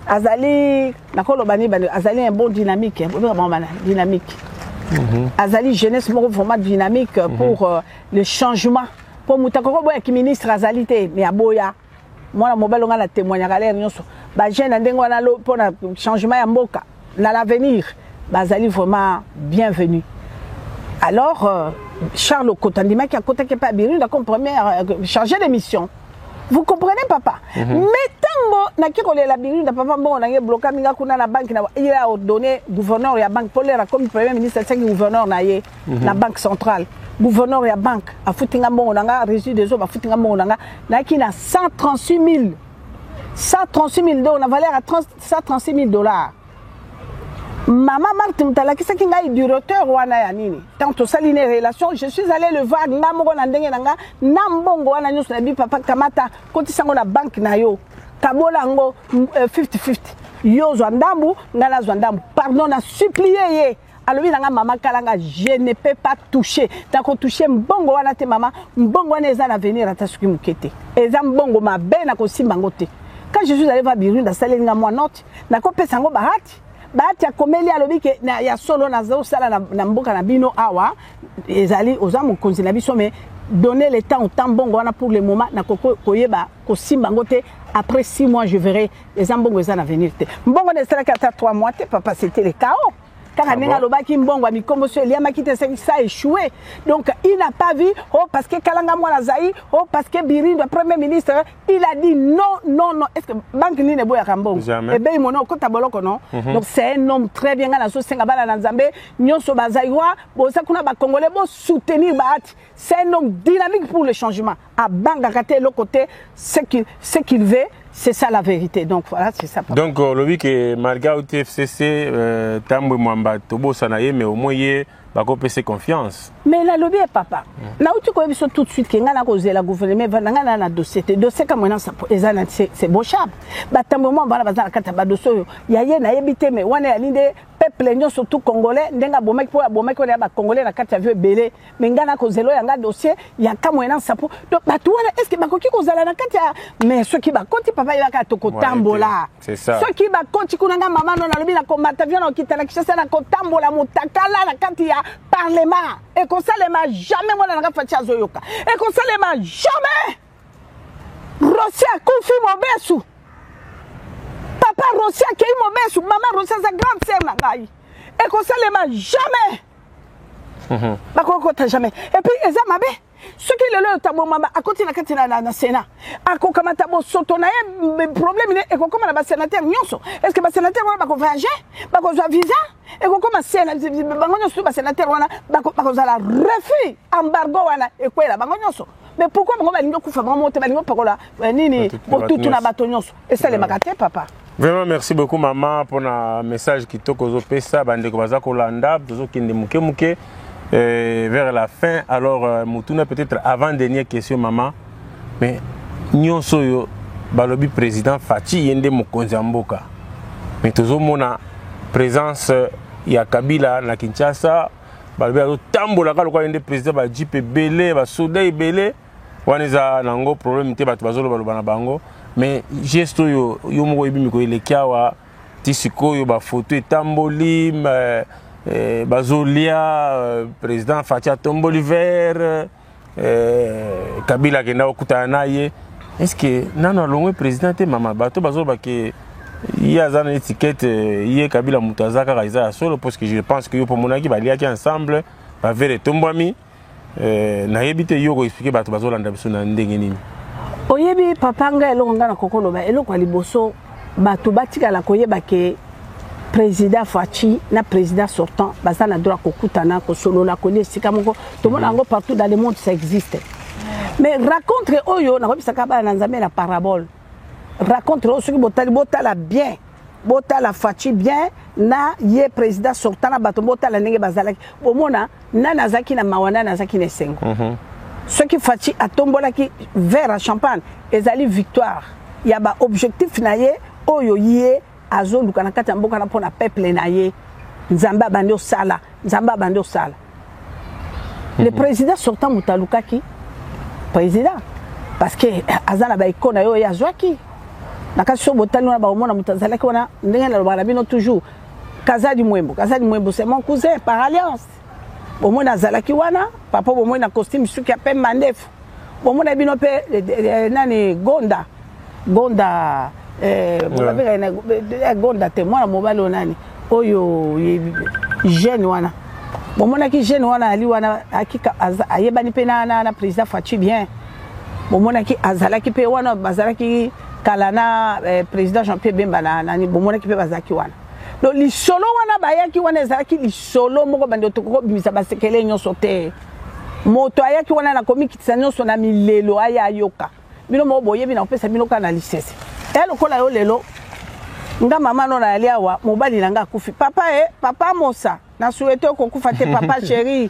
Azali, Azali un bon dynamique, dynamique. Azali jeunesse vraiment dynamique pour le changement. Pour Moutakoko qui ministre Azalité, mais à Boya. Moi la mobile on a témoigné à l'air nyonso ba jeune ndengo na lo pour changement ya mboka na l'avenir bazali vraiment bienvenue. Alors Charles Kotandima qui a contacté pas Birinda comme première chargé de mission. Vous comprenez papa? Mais tango na ki kolela la Birinda papa mbongo na bloqué minga kuna na banque na il a ordonné gouverneur ya banque Polera comme premier ministre c'est gouverneur na ye na banque centrale. Gouverneur ya banque a foutinga mbongo nanga résidus des eaux ba foutinga mbongo nanga na ki na 136 000 $, on a valeur à 136 000 $. Maman Marthe Mutala qui c'est qui ngai directeur wana ya nini tant to saline relation je suis allé le voir ngamoko na ndenge nanga nambongo wana nyoso na bi papa kamata koti sango na banque na yo kabola ngo 50-50 yo zo ndambu ngala zo ndambu pardon na supplier ye alobi nanga mama kalanga je ne peux pas toucher tant qu'on toucher mbongo wana te mama mbongo wana eza na venir atasuki mukete eza mbongo mabe na ko simba ngote quand je suis allé voir Birinda salenga moi note na ko pesa ngo bahati bahati akomeli alobi ke na ya solo na zo sala na mboka na bino awa ezali ozamu konzi na biso mais donner le temps au temps bongo wana pour le moment na koyeba ko simba ngote après 6 mois je verrai les ambongo eza na venir te mbongo ne sera qu'à 3 mois te papa c'était le chaos. Car Nenga Lobaki Mbongo mi comme monsieur Liama qui ça a échoué. Donc il n'a pas vu parce que Kalanga Mwana Zaï parce que Birinda le premier ministre il a dit non. Est-ce que banque ni ne boya Kambongo et ben mono kota boloko non. Donc c'est un homme très bien na so senga bala na Nzambe nyonso bazaiwa bo sakuna ba congolais bo soutenir baati. C'est un homme dynamique pour le changement. À Banga Kate le côté ce qu'il veut. C'est ça la vérité. Donc voilà, c'est ça.
Donc le week est malgré au TFCC tambo mwamba tobo sanaye mais au moins yé bako pese confiance.
Mais la lobby est papa. Na uti ko biso tout de suite ke ngana ko zela gouvernement va ngana na dossier ka mona ça c'est bochable. Ba tambo mwamba na bazala kata ba dossier ya ye na yebite mais wana ya linde peuple nyo surtout congolais ndenga bomaki po bomaki ko ya ba congolais na kata vieux belé mais ngana ko zelo ya nga dossier ya ka mona ça pour donc ba tout wana est-ce que ba koki ko zala na kata mais ceux qui ba konti papa ya ka to ko tambola.
C'est ça.
Ceux qui ba konti kuna nga maman na lobi na ko matavio na kitala kishasa na ko tambola mutakala na kati ya parlement et qu'on s'alema jamais moi na fatia zoyoka et qu'on s'alema jamais Rosia Koufi Mobesu papa Rosia Kei Mobesu maman Rosia sa grande sœur na ngai et qu'on s'alema jamais bakoko jamais et puis eza mabe ce qui le tabo mama à côté na katina na Sénat a ko kamata bo soto na problème et ko koma na ba sénateur nyonso est-ce que ba sénateur wana ba ko voyager ba ko za visa et ko koma sénateur bango nyonso ba sénateur wana ba ko za la refus embargo wana e kwela bango nyonso mais pourquoi bango ba lingo kufa bango te ba lingo pakola nini pour tout na bato nyonso et ça les makate papa.
Vraiment merci beaucoup maman pour un message qui toko zo pesa bande ko baza ko landa zo kinde muke vers la fin. Alors, Moutouna, peut-être avant-dernière question, maman. Mais, nous sommes le président Fati Yende Mokonzi Mboka. Mais tout le monde a présence, il y a Kabila, na Kinshasa, il y a Tambola, il y a président, il y a JP Belé, il y a Soudey Belé, il y a un problème, il y a un bango. Mais, gesto yo mo ibi miko ile kiawa tisikoyo ba photo etamboli bazolia président Fatia tomboli vert Kabila kenda okutana naye. Est-ce que nano alongwe président te mama bato bazoba ke il y a une étiquette hier Kabila Mutazaka Kaiza solo parce que je pense que yo pour monaki baliaki ensemble ba vere tombami na yebite yo ko expliquer bato bazolanda biso na ndenge nini.
Oyebi papa nga eloko nga na kokolo ba eloko aliboso bato batika la koyeba ke président Fachi na président sortant baza na droit kokutana ko solo la connaît sika moko tout le monde partout dans le monde ça existe. Mais raconte oyo na kobisa ka ba na nzambe la parabole. Raconte oyo soki botala bien. Botala Fachi bien na ye président sortant na bato botala ndenge bazalaki. Bomona na nazaki na mawana nazaki na sengo. Ce qui Fachi a tombola qui vers à champagne ezali victoire. Il y a ba objectif na ye oyo ye azo lukana kati mboka na pona peuple na ye. Nzamba bando sala, nzamba bando sala. Le président sortant mutalukaki président parce que azana ba ikona yo ya zwaki. Nakasi so botali na ba omona mutazalaki wana ndenge na lobala bino toujours Kazadi Mwembo c'est mon cousin par alliance. Bomona zalaki wana papa bomona costume suki ya pembe mandefu bomona bino pe nani Gonda Gonda te mwana mobalo nani oyo jeune wana bomona ki jeune wana ali wana akika ayebani pe na président Fachi bien bomona ki azalaki pe wana bazalaki kalana président Jean-Pierre Bemba nani bomona ki pe bazaki wana. Donc li solo wana bayaki wana ezalaki li solo moko bande otoko bimisa basekele nyonso te moto ayaki wana na komikitisa nyonso na milelo aya yoka bino mo boyebi na opesa bino kana lisese elokola yo lelo nga mama no na ali awa mobali nanga akufi papa mosa na souhaité kokufa te papa chéri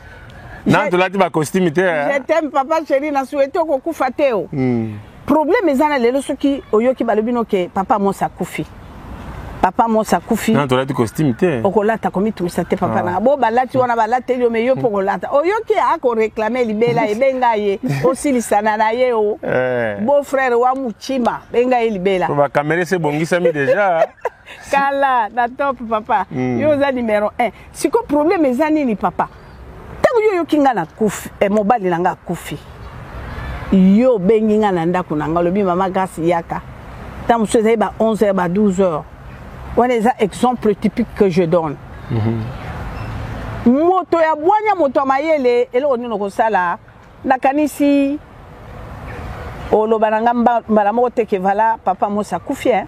nan to lati ba costume te
je t'aime papa chéri na souhaité kokufa te o problème ezana lelo soki oyoki balobino ke papa mosa akufi papa mosa kufi
non to la costume te
okolata komi tumisa te papa na bo balati wana balati yo meyo pokolata oyoki ako réclamer libela ebenga ye osilisana na ye o beau frère wa muchima benga ye libela
ba caméra c'est bongisa mi déjà
kala na top papa yo za numéro 1 siko problème ezani ni papa tango yo kinga na kufi mobali nanga kufi yo bengi nga na ndako nanga lobi mama grâce yaka tango so ba 11h ba 12h. On est un exemple typique que je donne. Moto ya bwanya moto mayele elo nino ko sala nakanisi olobananga mbala mote ke vala papa mosa kufie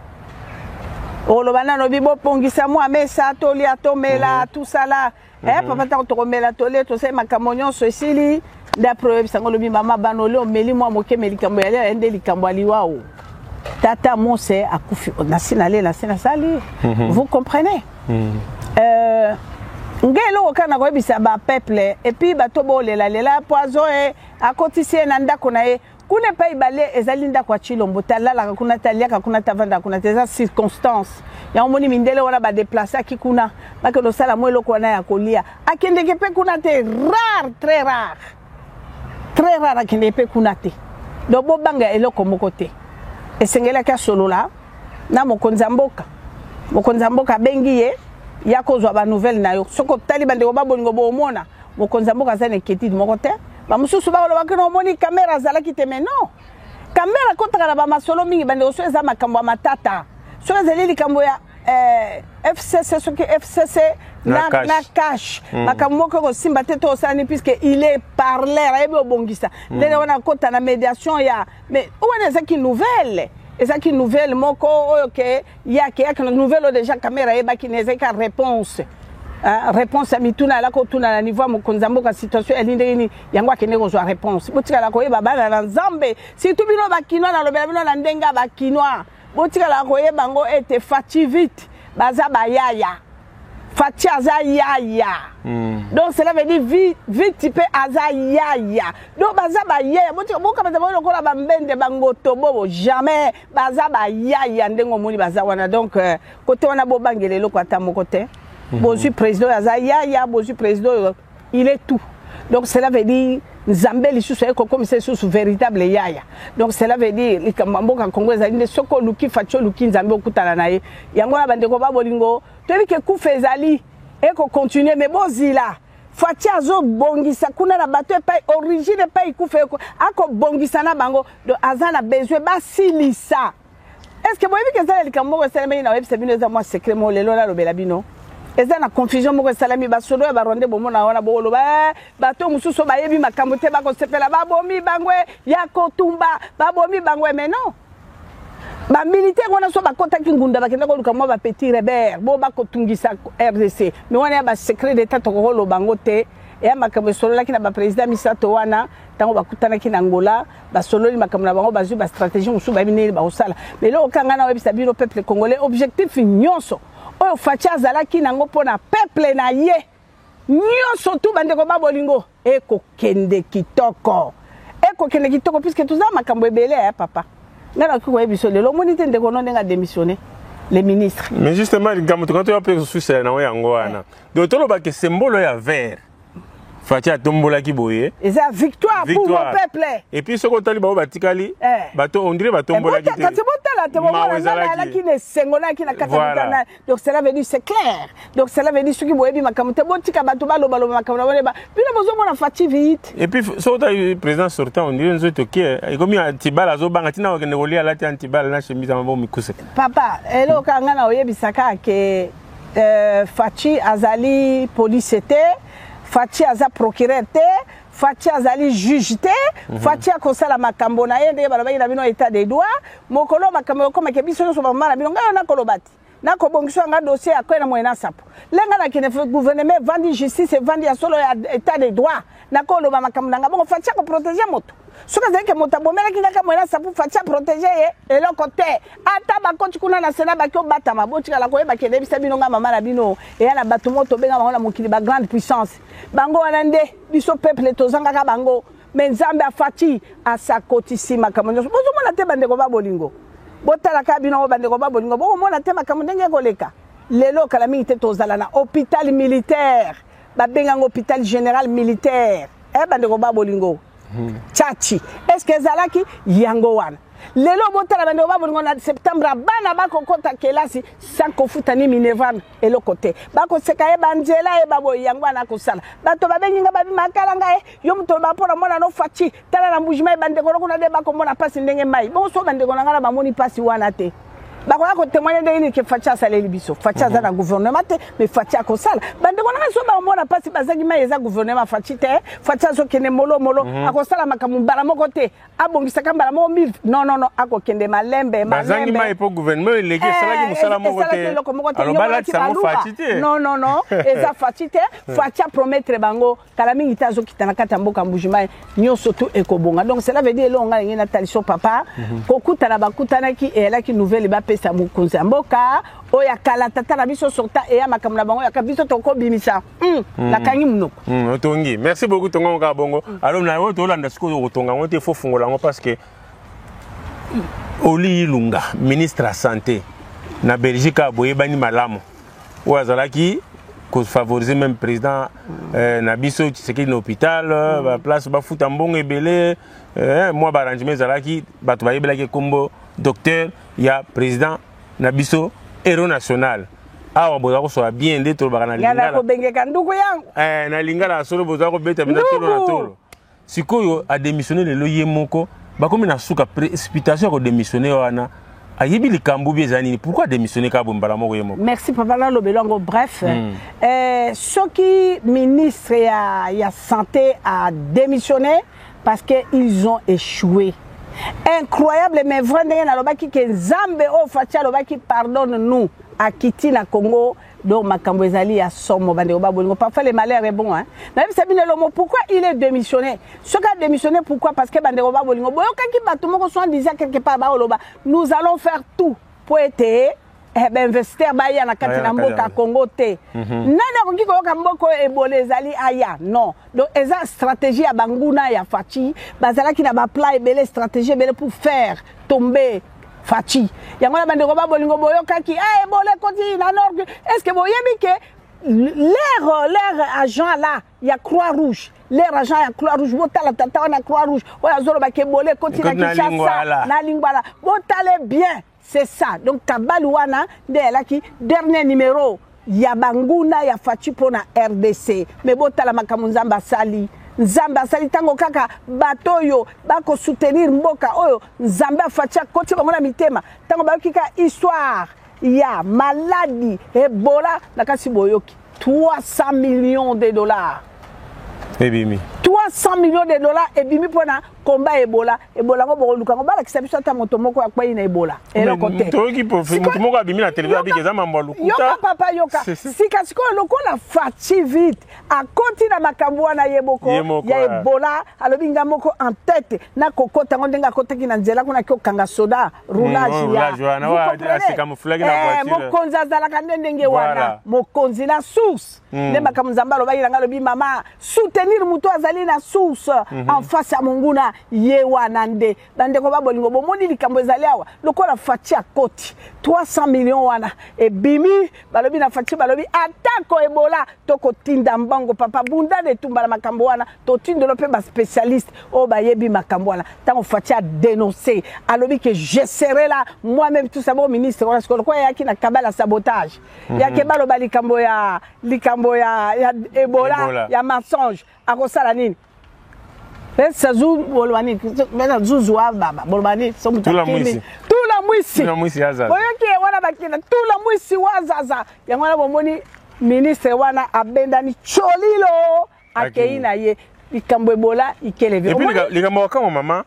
olobana no bibo pongisa mo amesa toli atomela tout sala papa ta to mela toli to se makamonyo so sili d'après sango bi mama banole o meli mo moke melikambo ya ende likambo aliwao. Tata Monsé a koufi na sinale la sali. Vous comprenez? Ngelo okana ko bisa ba peuple et puis bato bolela lela poison e akotisi na ndako na ye kune pa ibale ezalinda kwa chilombo talala kuna talia kuna tavanda kuna teza circonstance ya omoni mindele wana ba déplacer akikuna bake do sala mo eloko na ya kolia akendeke pe kuna te très rare akendeke pe kuna te do bobanga eloko moko te esengela ka solo la na mokonzamboka bengi ye ya kozwa ba nouvelle na yo soko taliba ndeko baboningo bomona mokonzamboka za neketidi moko te ba mususu ba loba kino moni kamera zalaki te mais non kamera kotaka na ba masolo mingi bande so eza makambo matata so ezeli likambo ya FCC soki FCC na cash makambo moko ko simba te to sani puisque il est parleur ayebi obongisa ndene wana kota na médiation ya mais wana ezaki nouvelle ezaki nouvelle moko oyo ke yake nouvelle déjà caméra yebaki nezeka réponse réponse à mituna la ko tuna na niveau mokonzamboka situation elinde ni yango akende ko zwa réponse botika la ko yeba bana na nzambe si tu bino bakinoa na lobela bino na ndenga bakinoa botika la ko yeba ngo ete Fachi vite baza bayaya Fachi aza yaya donc cela veut dire vite type aza yaya donc baza bayaya botika boka baza bolo ko la bambende bangoto bobo jamais baza bayaya ndengo moni baza wana donc côté wana bo bangelelo ko ata moko te Bozu président Azaya, Bozu président, il est tout. Donc cela veut dire nzambe lisusu eko comme c'est sous véritable yaya. Donc cela veut dire likamboka Congolais inde soko luki facho luki nzambe okutana naye. Yango na bandeko ba bolingo, tobi ke kufa ezali eko continuer mais bozila. Fachi azo bongisa kuna na bato epai origine epai kufa eko ako bongisa na bango do azana besoin ba silisa. Est-ce que vous avez vu que ça likamboka salami na website bino za moi secret mo lelo la lobela bino? Eza na confusion moko salami basodo ya baronde bomo na wana bolo ba bato mususu ba yebi makambo te ba ko sepela ba bomi bangwe ya kotumba ba bomi bangwe mais non ba militaire wana so ba kota kingunda ba kenda ko luka mo ba petit rebelle bo ba ko tungisa RDC mais wana ba secret d'état to ko lo bango te ya makambo solo la kina ba président Misato wana tango ba kutana kina Angola ba solo li makambo na bango ba zu ba stratégie mususu ba bine ba osala mais lo kanga na webisa bino peuple congolais objectif nyonso oyo facha azalaki nango mpona peuple na ye nyonso tu bandeko ba bolingo ekokende kitoko puisque tuza makambo ebele ya papa ngana ko yebiso lelo moni te ndeko no ndenga démissionner les ministres
mais justement quand tu as pris sous na yango wana donc toloba ke symbole ya vert facha tombola ki boye
et ça victoire pour mon peuple
et puis ce qu'on tali ba batikali bato on dirait ba tombola ki
donc cela veut dire c'est clair donc cela veut dire ce qui boye bi makamute botika bato baloba loba makamuna ba bino bozo mona fati vite
et puis so ta président sortant on dirait nzoto ki comme antibala zo banga tina wakende kolia lati antibala na chemise amabo mikuse
papa elo kanga na oyebisaka ke fachi azali police te Fachi aza procureur te, Fachi azali juge te, Fachi akosala makambo na ye ndenge baloba na bino état des droits, mokolo makambo ko makebiso so mama na bino nga na kolobati. Na ko bongiso nga dossier akoy na moyena sapo. Lenga na kine gouvernement vandi justice et vandi solo ya état des droits. Na ko loba makambo nga bongo Fachi ko protéger moto. Soka zeke moto bomela kinga moyena sapo Fachi protéger ye et le côté ata ba konti kuna na sena ba ko bata maboti kala ko yeba kende bisa bino nga mama na bino et ya na bato moto benga ba na mokili ba grande puissance. Bango wanande biso peuple tozanga ka bango mais nzambe afati asakotisi makambo bozo mona te bandeko ba bolingo botala ka bino bandeko ba bolingo bo mona te makambo ndenge koleka lelo kala mingi te tozala na hôpital militaire ba benga hôpital général militaire bandeko ba bolingo Tchachi est-ce que zalaki yango wana lelo botala bandeko ba bolingo na septembre bana bako kota kelasi sans kofuta ni minevan elo côté bako seka e banjela e babo yango na kosala bato babenginga babi makala ngai yo muto ba pona mona no fachi tala na mbujima e bandeko kuna de bako mona pasi ndenge mai bon so bandeko na ngala ba moni pasi wana te bako ko témoigner de que facha sala libiso facha za na gouvernement te mais facha ko sala bandeko na so ba mona pasi bazaki mai eza gouvernement fachi te facha so kene molo akosala makamu mbala moko te abongisa kambala mo 1000 non akokende malembe
bazangi mai po gouvernement leki salaki musala moko te alobala tsa mo fachi te
non eza fachi te facha promettre bango kala mingi tazo kitana kata mboka mbujima nyonso tu ekobonga donc cela veut dire longa ngena taliso papa kokutana bakutana ki elaki nouvelle ba pesa mukunza mboka oya kala tata na biso sorta e ya makamuna bango ya kabiso toko bimisa la kangi munoko
otongi merci beaucoup tongo ka bongo alors na yo to landa siko otonga ngote fo fungola ngo parce que Oli Lunga ministre de la santé na Belgique a boye bani malamu ou azalaki ko favoriser même président na biso tseki na hôpital ba place ba futa mbongo ebele moi ba arrangement zalaki bato ba yebelaki kombo docteur ya président na biso héros national awa boza ko so bien de to ba na lingala
yana ko bengeka nduku yangu
na lingala solo boza ko beta beta tolo na tolo sikoyo a démissionner le loyer moko ba comme na suka précipitation ko démissionner wana ayebi likambu biezani pourquoi démissionner ka bombala moko yemo.
Merci papa la lobelongo bref ce qui ministre ya santé a démissionné parce que ils ont échoué. Incroyable mais vrai ndenge na lobaki ke Nzambe o fatia lobaki pardonne nous à Kiti na Congo donc makambo ezali ya somo bandeko ba bolingo parfois le malheur est bon hein même Sabine Lomo pourquoi il est démissionné ce qu'a démissionné pourquoi parce que bandeko ba bolingo boyoka ki bato moko so disait quelque part ba oloba nous allons faire tout pour être investisseur ba ya na kati na mboka Congo te nana ko kiko ka mboko ebole ezali aya non donc eza stratégie ya banguna ya fachi bazala ki na ba plan ebele stratégie ebele pour faire tomber Fachi. Yango na bandeko ba bolingo boyoka ki ebole koti na nord est-ce que boyebi ke leur agent là, il y a Croix-Rouge. Leur agent, il y a Croix-Rouge. Botala tata, on a Croix-Rouge. On a Zoro Bakebole, continue à Kinshasa, na Lingwala. Botale bien, c'est ça. Donc, Kabalouana, qui dernier numéro, il y a Banguna, il y a Fachi pour la RDC. Mais Botala Makamunzamba Sali. Nzamba sali tango kaka batoyo bako soutenir mboka oyo Nzamba fatia kote bangona mitema tango bakika histoire ya maladie Ebola nakasi boyoki 300 millions de dollars.
Ebimi
300 millions de dollars ebimi pona combat Ebola ngo boko lukango bala kisabiso ta moto moko akwa ina Ebola elo kote
to ki po moto moko abimi na télévision abike za mambo lukuta
yoka papa yoka sika siko lokola fati vite a kontina makambo na yeboko ya Ebola alobinga moko en tête na kokota ngondenga kotaki na nzela kuna kanga soda roulage ya
na sika mufulaki na voiture
mokonza zala kandenge wana mokonzi na source ne makambo Nzamba lobayira ngalobi mama soutenir muto azali na source en face à monguna yewanande bande ko babolingo bomoni likambo ezali awa lokola fati a koti 300 millions wana e bimi balobi na fati balobi atako Ebola toko tinda mbango papa bunda de tumbala makambo wana to tindelo pe ba spécialiste o ba yebi makambo wana tango fati a dénoncer alobi que je serai là moi-même tout ça bon ministre parce que quoi yaki na kabala sabotage yaki baloba likambo ya Ebola ya mensonge akosala nini pesa zu bolwani mena zuzu baba bolwani somu
tula mwisi azaza
boyoki wana bakina tula mwisi wazaza yangwana bomoni ministre wana abendani cholilo akeina ye likambo Ebola ikeleve
et puis likambo kama mama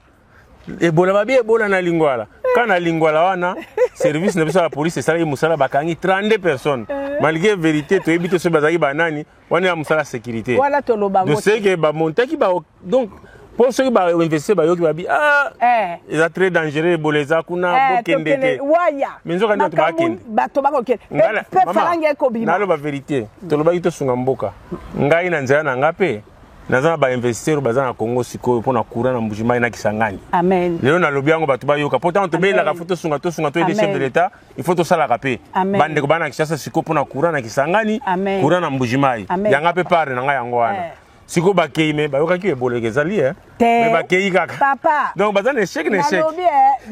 Ebola babi Ebola na Lingwala kana Lingwala wana service na biso la police sala musala bakangi 32 personnes malgré vérité to ebite so bazaki banani wana ya musala sécurité
wala to loba
de ce que ba montaki ba donc pour ceux qui ba investir ba yoki babi ils a très dangereux Ebola kuna bokendeke
waya
menzo kandi to bakende
bato bakokende pe farange ko bima
nalo ba vérité to loba ito sunga mboka ngai na nzela na ngape nazana ba investisseur bazana Congo sikoyo pona courant na Mbujimai na Kisangani
amen
lelo na lobi yango bato bayoka pourtant to bela ka photo sunga to des chefs de l'état il faut to sala kapé bande ko bana Kishasa sikoyo pona courant na Kisangani courant na Mbujimai yanga pe pare na nga yango wana siko bakeime bayoka ki Ebola kezali mais bakei kaka
papa
donc bazana échec na échec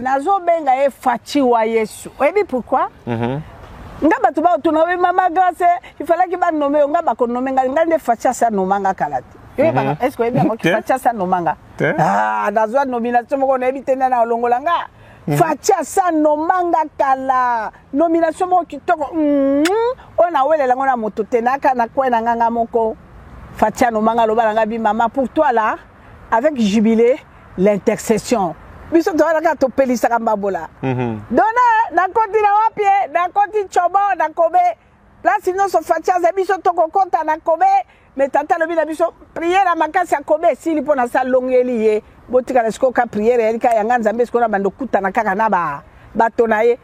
nazo benga e Fachi wa Yesu oyebi pourquoi nga bato ba tuna we mama grâce il fallait que ba nommer nga ba ko nommer nga nde Fachi sa nomanga kalati est-ce que bien qui Fachi sa nomanga nazwa nomination moko na ebitenda na longola nga Fachi sa nomanga kala nomination moko kitoko ona welela ngona moto tenaka na kwena nganga moko Fachi nomanga loba nga bi mama pour toi là avec jubilé l'intercession biso to ala ka to pelisa ka mbabola dona na kontina wapie na konti chobo na kobe place non so Fachi za biso to kokota na kobe mais tata lobi na biso prière makasi ya kobe sili pona sa longeli ye botika na siko ka prière elika ya Nzambe siko na bando kutana kaka na bato na ye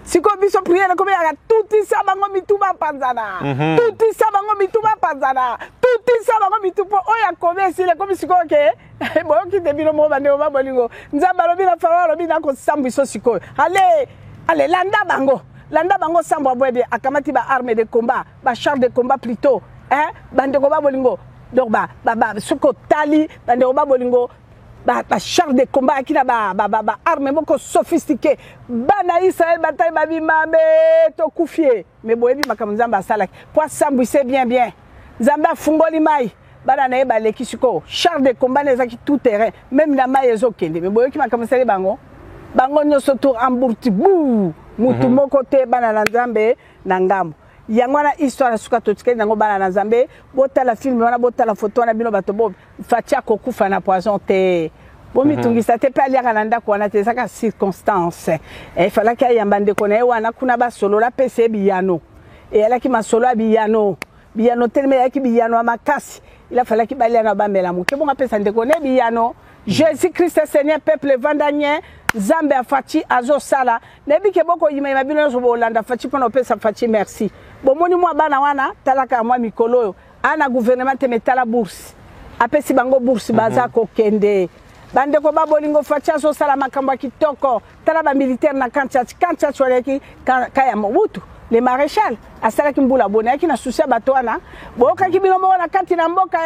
siko biso prière kobe ya tuti sa bango mituba panzana tuti sa bango mituba panzana tuti sa bango mitupo oya kobe sile kobe siko ke boyoki te bino mo bande o babolingo Nzamba lobi na fara lobi na ko sambu biso siko allez landa bango sambo bwebe akamati ba arme de combat ba char de combat plutôt bande ko babolingo donc ba soko tali bande ko babolingo ba char de combat akina ba arme moko sophistiqué bana Israël bataille ba bimambe to kufie mais boyebi makambo Nzamba salaki pour sambu c'est bien Nzamba fungoli mai bana na eba leki siko char de combat nezaki tout terrain même na mai ezokende mais boyoki makambo sale bango nyoso tour amburti bou mutu moko te bana na Nzambe na ngambo yangwana histoire suka totikeli nango bana na Nzambe botala film wana botala photo wana bino bato bo Fachi kokufa na poison te bomi tungisa te pe aliaka na ndako wana te saka circonstance fallait que ayamba ndeko na ye wana kuna basolo la pese biyano alaki masolo ya biyano teleme yaki biyano makasi il a fallu que balia na bambela muke bonga pesa ndeko ne biyano Jésus Christ Seigneur peuple vandanien Nzambe a Fachi azo sala nebi ke boko yima mabino zo bolanda Fachi pona pesa Fachi merci bomoni mwa bana wana talaka mwa mikolo ana gouvernement te metala bourse apesi bango bourse baza ko kende bande ko babolingo Fachi azo sala makambo kitoko tala ba militaire na kancha waleki kaya mobutu le maréchal asala ki mbula bona ki na souci bato wana boka ki bino mona kati na mboka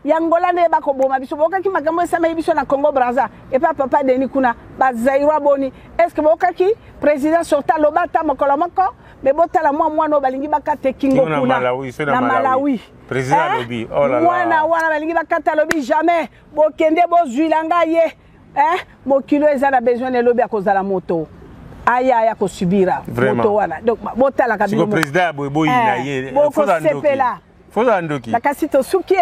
ya Angola ne ba ko boma biso boka ki makambo esama biso na Congo Brazza et papa Denis kuna ba Zaïro boni est-ce que boka ki président sorta lobata mokolo moko mais botala mwana balingi bakate kingo kuna na Malawi
président lobi oh là là
mwana balingi bakata lobi jamais bokende bozuilanga ye mokilo ezana besoin de lobi akozala moto aya ko subira moto wana donc botala kabilo
président boy na ye faut andoki
la kasito suki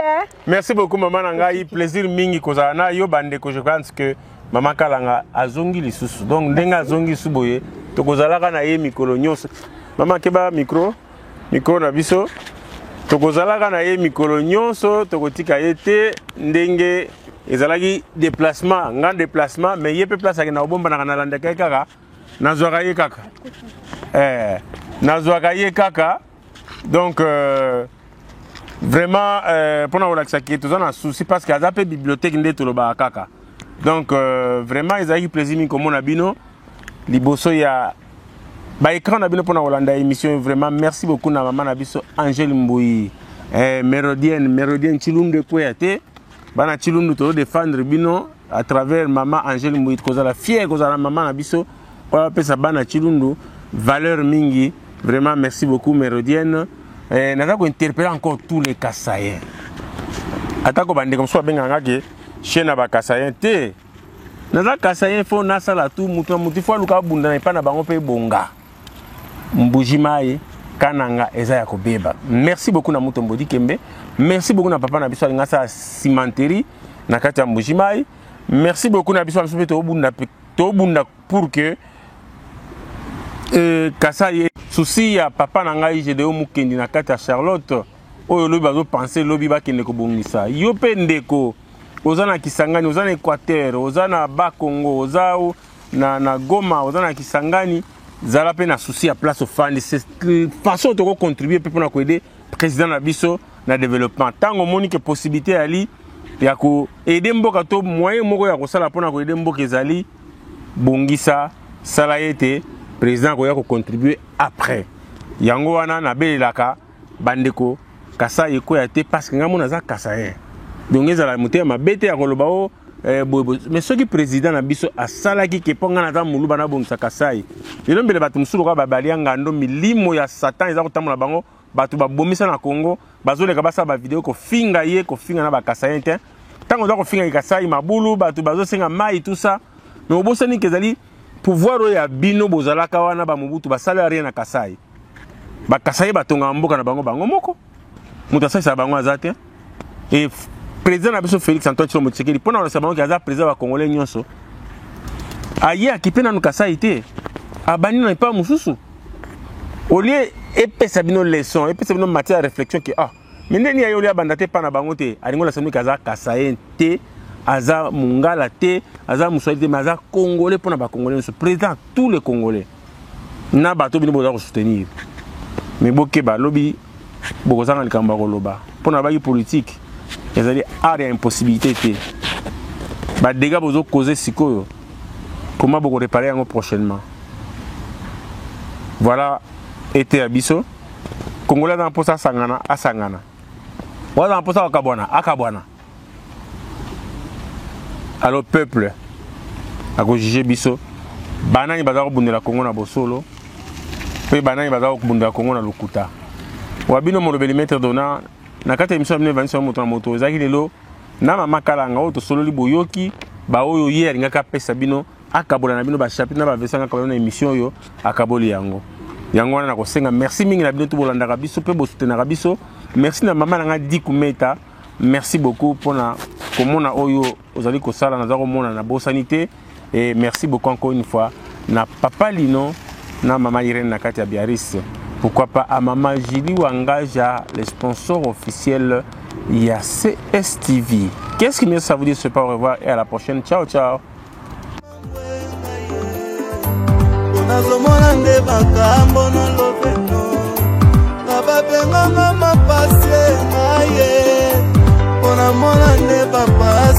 merci beaucoup maman ngai plaisir mingi kozala na yo bande ko je pense que maman Kalanga azongi lisusu donc ndenga azongi suboye to kozalaka na ye mikolo nyonso maman keba micro na biso to kozalaka na ye mikolo nyonso to kotika yete ndenge ezalaki déplacement grand déplacement mais ye pe place na obomba na landa kaka nazwaka ye kaka donc vraiment pendant relaxa qui tout un souci parce qu'il y a peu bibliothèque ndeto lo ba kaka donc vraiment ezalaki plaisir mi comme on a bino liboso ya ba écran na bino pendant Hollanda émission vraiment merci beaucoup na maman na biso Angèle Mboyi mérodienne Chilunde Koyate bana Chilunde to défendre bino à travers maman Angèle Mboyi kozala fière kozala maman na biso on peut ça bana Chilundu valeur mingi vraiment merci beaucoup mérodienne naza ko interpeller encore tous les Kasaïens atako bande comme soit benganga ke chena ba Kasaïen te naza Kasaïen fo nasala tout mutu fo luka bunda na pa na bango pe bonga mbujimai kananga eza ya kobeba merci beaucoup na mutu mbodi kembe merci beaucoup na papa na biso alinga sa cimenterie na kati ya mbujimai merci beaucoup na biso pe to bunda pour que Kasai souci ya papa na ngai Gédéon Mukendi na kati ya Charlotte oyo lobi bazo penser lobi ba kende ko bongisa yo pe ndeko ozana Kisangani ozana Équateur ozana ba Congo ozao na Goma ozana Kisangani zala pe na souci ya place au fan c'est façon de contribuer pe pour aider président na biso na développement tango moni que possibilité ali ya ko aider mboka to moyen moko ya ko sala pona ko aider mboka ezali bongisa sala yete président ko ya ko contribuer après yango wana na belaka bandeko Kasai ko ya te parce que ngamona za Kasai donc ezala mutema mabete ya koloba o mais soki président na biso asalaki ke ponga na ta muluba na bongisa Kasai lelo mbele batu musulu ka babalia ngando milimo ya satan eza kotamula bango batu babomisa na Congo bazoleka basa ba vidéo ko finga na ba Kasai te tango za ko finga Kasai mabulu batu bazosenga mai tout ça mais obosani kezali pouvoir ya bino bozalaka wana ba mubutu basala rien na Kasai ba Kasai batonga mboka na bango moko mutasai sa bango azate et président na biso Félix Antoine Tshilombo Tshisekedi pona na sabango kaza président wa Congolais nyonso aye akipena no Kasai te abani na pa mususu olie epesa bino leçon epesa bino matière de réflexion que mais ndeni ayo lia bandate pa na bango te alingo na sabango kaza Kasai te aza mungala te aza muswali te maza Congolais pona ba Congolais ce président tous les Congolais na bato bino boza ko soutenir mais bokeba lobi bokozanga likamba koloba pona ba politique ezali area impossibilité te ba dégâts bozo causer sikoyo comment boko réparer yango prochainement voilà été abiso Congolais dans posa sangana asangana wala posa akabwana alors peuple a ko juger biso banani bazako bundela Congo na bosolo pe banani bazako bundela Congo na lokuta wabino molobeli maître dona na kata émission amene vanisa moto na moto ezaki lelo na mama Kalanga oto solo liboyoki ba oyo ye alinga ka pesa bino akabola na bino ba chapitre na ba vesanga ka na émission oyo akaboli yango wana na kosenga merci mingi na bino to bolanda biso pe bo soutenir biso merci na mama nanga Dikumeta merci beaucoup pour na komona oyo ozali ko sala na zako mona na bosanité et merci beaucoup encore une fois na papa Lino na mama Irene na kati ya Biaris. Pourquoi pas à Maman Julie Wangaja, les sponsors officiels, il y a CSTV. Qu'est-ce qui me ça vous dit? Je ne sais pas, au revoir et à la prochaine. Ciao, ciao.
Papa,